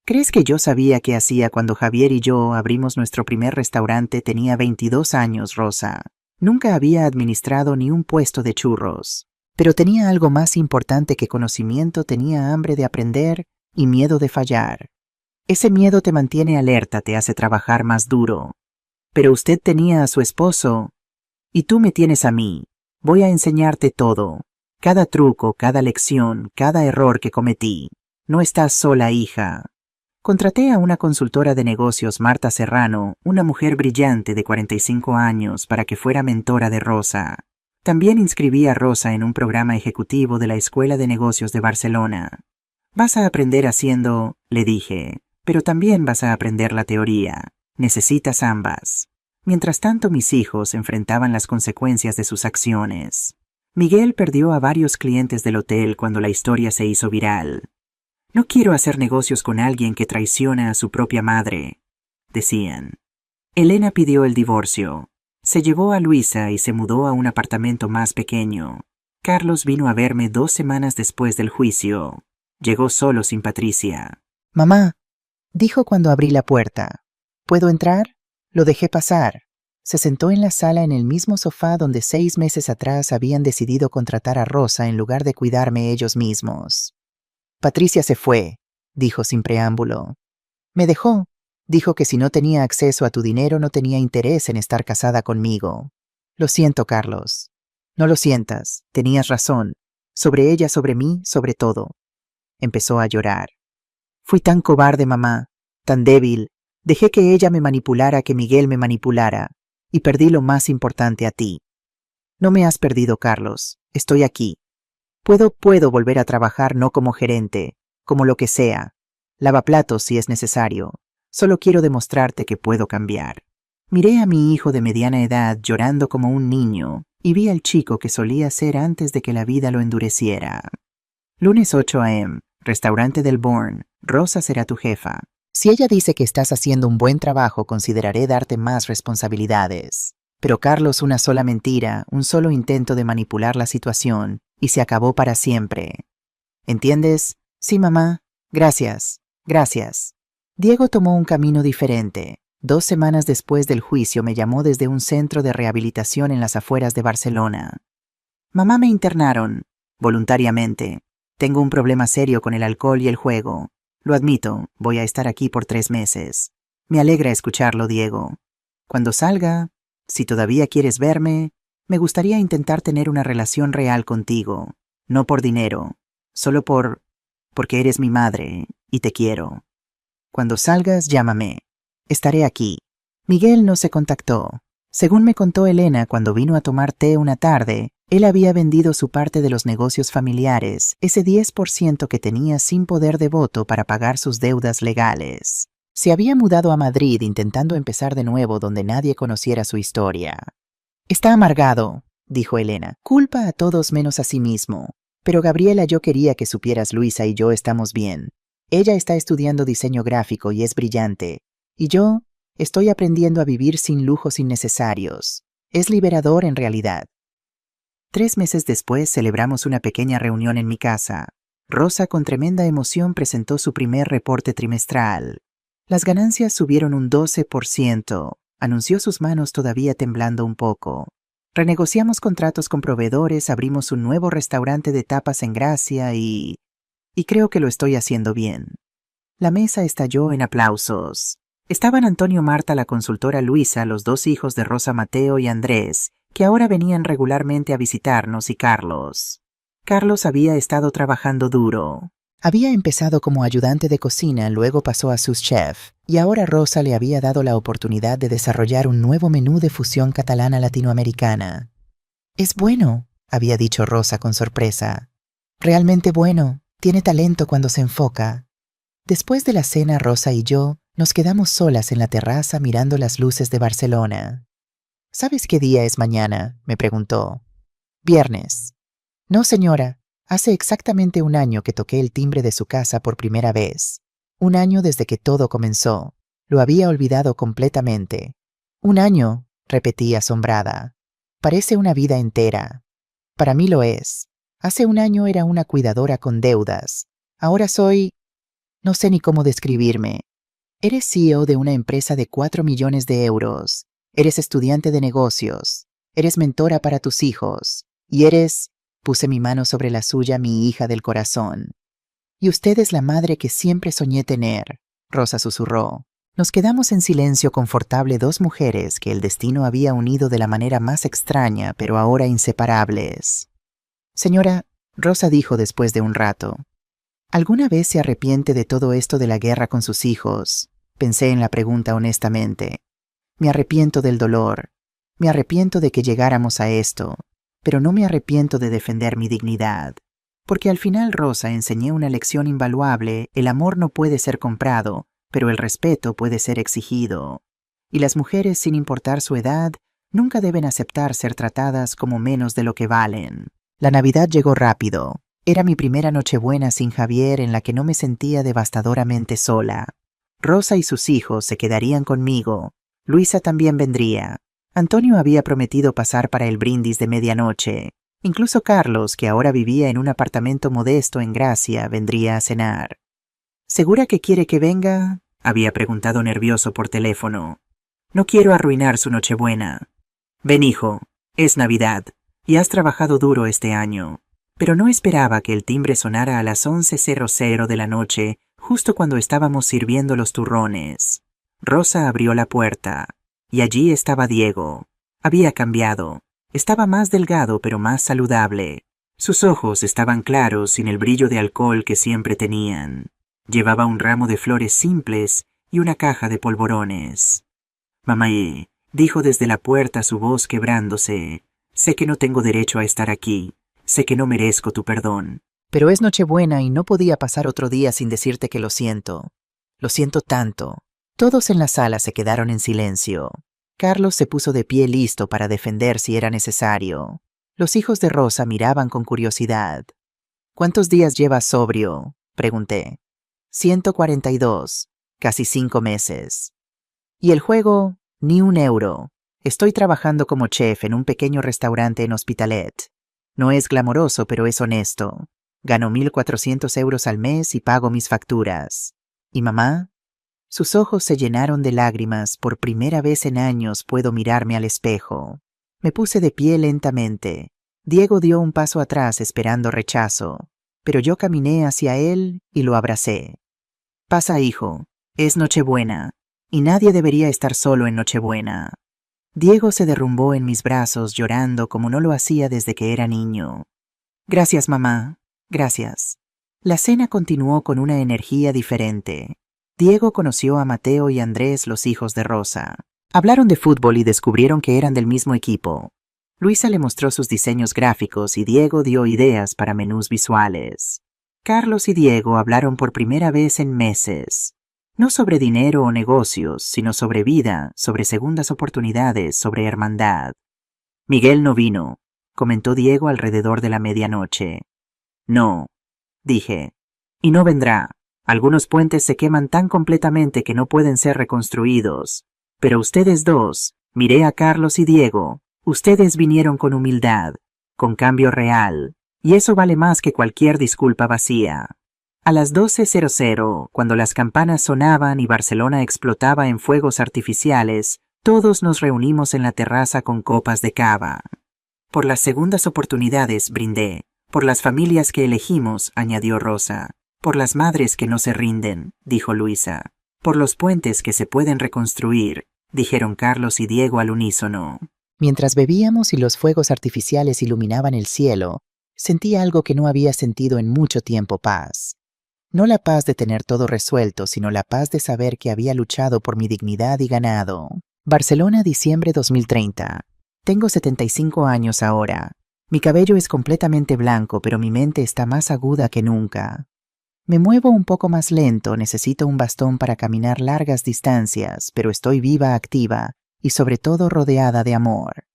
¿Crees que yo sabía qué hacía cuando Javier y yo abrimos nuestro primer restaurante? Tenía 22 años, Rosa. Nunca había administrado ni un puesto de churros. Pero tenía algo más importante que conocimiento, tenía hambre de aprender y miedo de fallar. Ese miedo te mantiene alerta, te hace trabajar más duro. Pero usted tenía a su esposo y tú me tienes a mí. Voy a enseñarte todo. Cada truco, cada lección, cada error que cometí. No estás sola, hija. Contraté a una consultora de negocios, Marta Serrano, una mujer brillante de 45 años, para que fuera mentora de Rosa. También inscribí a Rosa en un programa ejecutivo de la Escuela de Negocios de Barcelona. Vas a aprender haciendo, le dije, pero también vas a aprender la teoría. Necesitas ambas. Mientras tanto, mis hijos enfrentaban las consecuencias de sus acciones. Miguel perdió a varios clientes del hotel cuando la historia se hizo viral. No quiero hacer negocios con alguien que traiciona a su propia madre, decían. Elena pidió el divorcio. Se llevó a Luisa y se mudó a un apartamento más pequeño. Carlos vino a verme 2 semanas después del juicio. Llegó solo sin Patricia. Mamá, dijo cuando abrí la puerta. ¿Puedo entrar? Lo dejé pasar. Se sentó en la sala en el mismo sofá donde 6 meses atrás habían decidido contratar a Rosa en lugar de cuidarme ellos mismos. Patricia se fue, dijo sin preámbulo. Me dejó. Dijo que si no tenía acceso a tu dinero no tenía interés en estar casada conmigo. Lo siento, Carlos. No lo sientas. Tenías razón. Sobre ella, sobre mí, sobre todo. Empezó a llorar. Fui tan cobarde, mamá. Tan débil. Dejé que ella me manipulara, que Miguel me manipulara. Y perdí lo más importante, a ti. No me has perdido, Carlos. Estoy aquí. Puedo volver a trabajar no como gerente, como lo que sea. Lavaplatos si es necesario. Solo quiero demostrarte que puedo cambiar. Miré a mi hijo de mediana edad llorando como un niño y vi al chico que solía ser antes de que la vida lo endureciera. Lunes 8 a.m., restaurante del Bourne. Rosa será tu jefa. Si ella dice que estás haciendo un buen trabajo, consideraré darte más responsabilidades. Pero Carlos, una sola mentira, un solo intento de manipular la situación, y se acabó para siempre. ¿Entiendes? Sí, mamá. Gracias. Gracias. Diego tomó un camino diferente. 2 semanas después del juicio me llamó desde un centro de rehabilitación en las afueras de Barcelona. Mamá, me internaron, voluntariamente. Tengo un problema serio con el alcohol y el juego. Lo admito, voy a estar aquí por 3 meses. Me alegra escucharlo, Diego. Cuando salga, si todavía quieres verme, me gustaría intentar tener una relación real contigo. No por dinero, solo porque eres mi madre y te quiero. Cuando salgas, llámame. Estaré aquí. Miguel no se contactó. Según me contó Elena cuando vino a tomar té una tarde, él había vendido su parte de los negocios familiares, ese 10% que tenía sin poder de voto para pagar sus deudas legales. Se había mudado a Madrid intentando empezar de nuevo donde nadie conociera su historia. Está amargado, dijo Elena. Culpa a todos menos a sí mismo. Pero Gabriela, yo quería que supieras, Luisa y yo estamos bien. Ella está estudiando diseño gráfico y es brillante. Y yo estoy aprendiendo a vivir sin lujos innecesarios. Es liberador en realidad. 3 meses después celebramos una pequeña reunión en mi casa. Rosa, con tremenda emoción, presentó su primer reporte trimestral. Las ganancias subieron un 12%. Anunció, sus manos todavía temblando un poco. Renegociamos contratos con proveedores, abrimos un nuevo restaurante de tapas en Gracia y creo que lo estoy haciendo bien. La mesa estalló en aplausos. Estaban Antonio, Marta, la consultora, Luisa, los 2 hijos de Rosa, Mateo y Andrés, que ahora venían regularmente a visitarnos, y Carlos. Carlos había estado trabajando duro. Había empezado como ayudante de cocina, luego pasó a sous chef, y ahora Rosa le había dado la oportunidad de desarrollar un nuevo menú de fusión catalana latinoamericana. Es bueno, había dicho Rosa con sorpresa. Realmente bueno. Tiene talento cuando se enfoca. Después de la cena, Rosa y yo nos quedamos solas en la terraza mirando las luces de Barcelona. ¿Sabes qué día es mañana?, me preguntó. Viernes. No, señora. Hace exactamente 1 año que toqué el timbre de su casa por primera vez. 1 año desde que todo comenzó. Lo había olvidado completamente. 1 año, repetí asombrada. Parece una vida entera. Para mí lo es. Hace 1 año era una cuidadora con deudas. Ahora soy... no sé ni cómo describirme. Eres CEO de una empresa de 4 millones de euros. Eres estudiante de negocios. Eres mentora para tus hijos. Y eres... puse mi mano sobre la suya, mi hija del corazón. Y usted es la madre que siempre soñé tener, Rosa susurró. Nos quedamos en silencio confortable, 2 mujeres que el destino había unido de la manera más extraña, pero ahora inseparables. Señora, Rosa dijo después de un rato, ¿alguna vez se arrepiente de todo esto de la guerra con sus hijos? Pensé en la pregunta honestamente. Me arrepiento del dolor. Me arrepiento de que llegáramos a esto. Pero no me arrepiento de defender mi dignidad. Porque al final, Rosa, enseñé una lección invaluable: el amor no puede ser comprado, pero el respeto puede ser exigido. Y las mujeres, sin importar su edad, nunca deben aceptar ser tratadas como menos de lo que valen. La Navidad llegó rápido. Era mi primera Nochebuena sin Javier en la que no me sentía devastadoramente sola. Rosa y sus hijos se quedarían conmigo. Luisa también vendría. Antonio había prometido pasar para el brindis de medianoche. Incluso Carlos, que ahora vivía en un apartamento modesto en Gracia, vendría a cenar. ¿Segura que quiere que venga?, había preguntado nervioso por teléfono. No quiero arruinar su Nochebuena. Ven, hijo, es Navidad, y has trabajado duro este año. Pero no esperaba que el timbre sonara a las 11:00 de la noche, justo cuando estábamos sirviendo los turrones. Rosa abrió la puerta, y allí estaba Diego. Había cambiado. Estaba más delgado pero más saludable. Sus ojos estaban claros sin el brillo de alcohol que siempre tenían. Llevaba un ramo de flores simples y una caja de polvorones. «Mamá», dijo desde la puerta su voz quebrándose, «sé que no tengo derecho a estar aquí. Sé que no merezco tu perdón. Pero es Nochebuena y no podía pasar otro día sin decirte que lo siento. Lo siento tanto». Todos en la sala se quedaron en silencio. Carlos se puso de pie listo para defender si era necesario. Los hijos de Rosa miraban con curiosidad. «¿Cuántos días llevas sobrio?», pregunté. 142, casi 5 meses. «¿Y el juego? Ni un euro. Estoy trabajando como chef en un pequeño restaurante en Hospitalet. No es glamoroso, pero es honesto. Gano 1.400 euros al mes y pago mis facturas. ¿Y mamá?». Sus ojos se llenaron de lágrimas. Por primera vez en años puedo mirarme al espejo. Me puse de pie lentamente. Diego dio un paso atrás esperando rechazo, pero yo caminé hacia él y lo abracé. «Pasa, hijo. Es Nochebuena, y nadie debería estar solo en Nochebuena». Diego se derrumbó en mis brazos llorando como no lo hacía desde que era niño. «Gracias, mamá. Gracias». La cena continuó con una energía diferente. Diego conoció a Mateo y Andrés, los hijos de Rosa. Hablaron de fútbol y descubrieron que eran del mismo equipo. Luisa le mostró sus diseños gráficos y Diego dio ideas para menús visuales. Carlos y Diego hablaron por primera vez en meses. No sobre dinero o negocios, sino sobre vida, sobre segundas oportunidades, sobre hermandad. «Miguel no vino», comentó Diego alrededor de la medianoche. «No», dije, «y no vendrá. Algunos puentes se queman tan completamente que no pueden ser reconstruidos. Pero ustedes dos», miré a Carlos y Diego, «ustedes vinieron con humildad, con cambio real, y eso vale más que cualquier disculpa vacía». A las 12:00, cuando las campanas sonaban y Barcelona explotaba en fuegos artificiales, todos nos reunimos en la terraza con copas de cava. «Por las segundas oportunidades», brindé. «Por las familias que elegimos», añadió Rosa. «Por las madres que no se rinden», dijo Luisa. «Por los puentes que se pueden reconstruir», dijeron Carlos y Diego al unísono. Mientras bebíamos y los fuegos artificiales iluminaban el cielo, sentí algo que no había sentido en mucho tiempo: paz. No la paz de tener todo resuelto, sino la paz de saber que había luchado por mi dignidad y ganado. Barcelona, diciembre 2030. Tengo 75 años ahora. Mi cabello es completamente blanco, pero mi mente está más aguda que nunca. Me muevo un poco más lento, necesito un bastón para caminar largas distancias, pero estoy viva, activa y sobre todo rodeada de amor.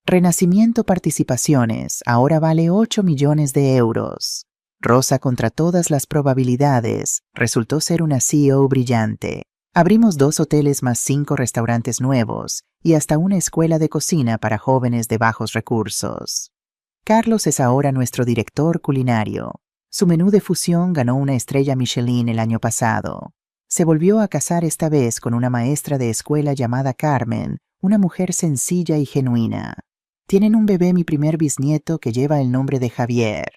Renacimiento Participaciones ahora vale 8 millones de euros. Rosa, contra todas las probabilidades, resultó ser una CEO brillante. Abrimos 2 hoteles más 5 restaurantes nuevos y hasta una escuela de cocina para jóvenes de bajos recursos. Carlos es ahora nuestro director culinario. Su menú de fusión ganó una estrella Michelin el año pasado. Se volvió a casar esta vez con una maestra de escuela llamada Carmen, una mujer sencilla y genuina. Tienen un bebé, mi primer bisnieto, que lleva el nombre de Javier.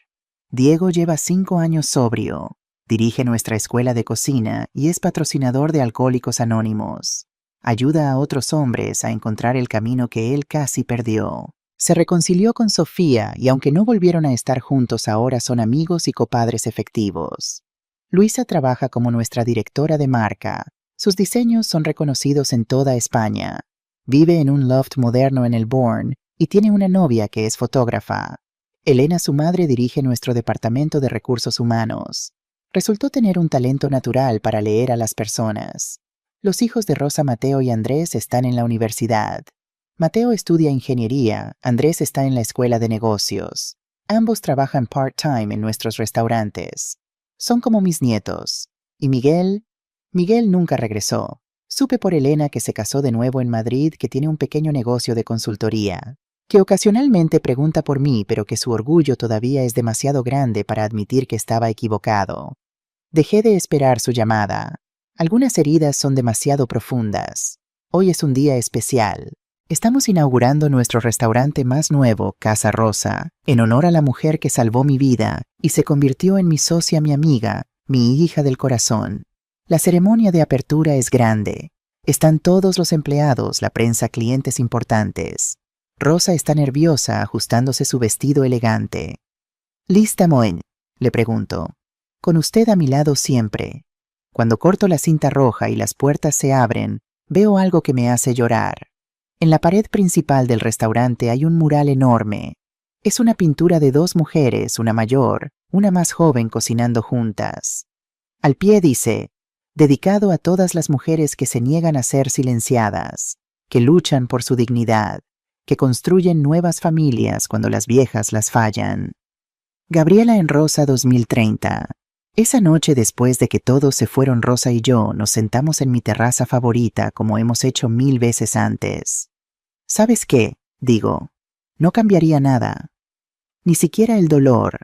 Diego lleva 5 años sobrio. Dirige nuestra escuela de cocina y es patrocinador de Alcohólicos Anónimos. Ayuda a otros hombres a encontrar el camino que él casi perdió. Se reconcilió con Sofía y aunque no volvieron a estar juntos, ahora son amigos y copadres efectivos. Luisa trabaja como nuestra directora de marca. Sus diseños son reconocidos en toda España. Vive en un loft moderno en El Born y tiene una novia que es fotógrafa. Elena, su madre, dirige nuestro departamento de recursos humanos. Resultó tener un talento natural para leer a las personas. Los hijos de Rosa, Mateo y Andrés, están en la universidad. Mateo estudia ingeniería, Andrés está en la escuela de negocios. Ambos trabajan part-time en nuestros restaurantes. Son como mis nietos. ¿Y Miguel? Miguel nunca regresó. Supe por Elena que se casó de nuevo en Madrid, que tiene un pequeño negocio de consultoría, que ocasionalmente pregunta por mí, pero que su orgullo todavía es demasiado grande para admitir que estaba equivocado. Dejé de esperar su llamada. Algunas heridas son demasiado profundas. Hoy es un día especial. Estamos inaugurando nuestro restaurante más nuevo, Casa Rosa, en honor a la mujer que salvó mi vida y se convirtió en mi socia, mi amiga, mi hija del corazón. La ceremonia de apertura es grande. Están todos los empleados, la prensa, clientes importantes. Rosa está nerviosa ajustándose su vestido elegante. ¿Lista, Moen?, le pregunto. Con usted a mi lado siempre. Cuando corto la cinta roja y las puertas se abren, veo algo que me hace llorar. En la pared principal del restaurante hay un mural enorme. Es una pintura de dos mujeres, una mayor, una más joven, cocinando juntas. Al pie dice: dedicado a todas las mujeres que se niegan a ser silenciadas, que luchan por su dignidad, que construyen nuevas familias cuando las viejas las fallan. Gabriela en Rosa 2030. Esa noche, después de que todos se fueron, Rosa y yo nos sentamos en mi terraza favorita como hemos hecho 1000 veces antes. ¿Sabes qué?, digo. No cambiaría nada. Ni siquiera el dolor.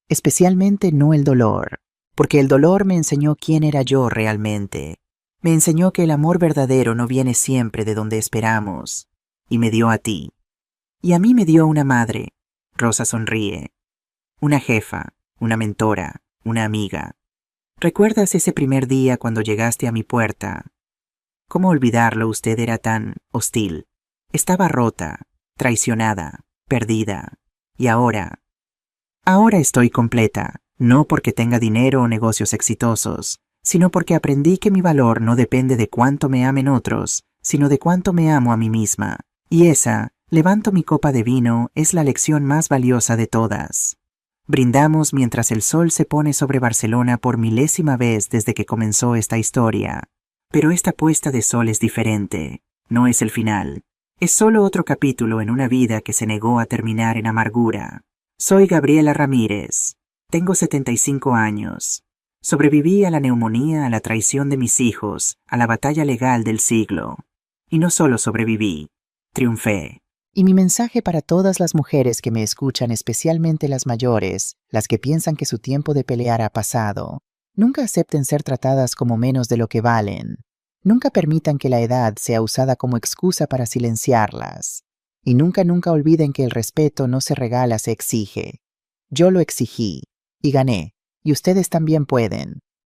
Especialmente no el dolor. Porque el dolor me enseñó quién era yo realmente. Me enseñó que el amor verdadero no viene siempre de donde esperamos. Y me dio a ti. Y a mí me dio una madre. Rosa sonríe. Una jefa, una mentora, una amiga. ¿Recuerdas ese primer día cuando llegaste a mi puerta? ¿Cómo olvidarlo? Usted era tan hostil. Estaba rota, traicionada, perdida. Y ahora estoy completa. No porque tenga dinero o negocios exitosos, sino porque aprendí que mi valor no depende de cuánto me amen otros, sino de cuánto me amo a mí misma. Y esa, levanto mi copa de vino, es la lección más valiosa de todas. Brindamos mientras el sol se pone sobre Barcelona por 1000ª vez desde que comenzó esta historia. Pero esta puesta de sol es diferente. No es el final. Es solo otro capítulo en una vida que se negó a terminar en amargura. Soy Gabriela Ramírez. Tengo 75 años. Sobreviví a la neumonía, a la traición de mis hijos, a la batalla legal del siglo. Y no solo sobreviví, triunfé. Y mi mensaje para todas las mujeres que me escuchan, especialmente las mayores, las que piensan que su tiempo de pelear ha pasado: nunca acepten ser tratadas como menos de lo que valen. Nunca permitan que la edad sea usada como excusa para silenciarlas. Y nunca olviden que el respeto no se regala, se exige. Yo lo exigí. Y gané. Y ustedes también pueden.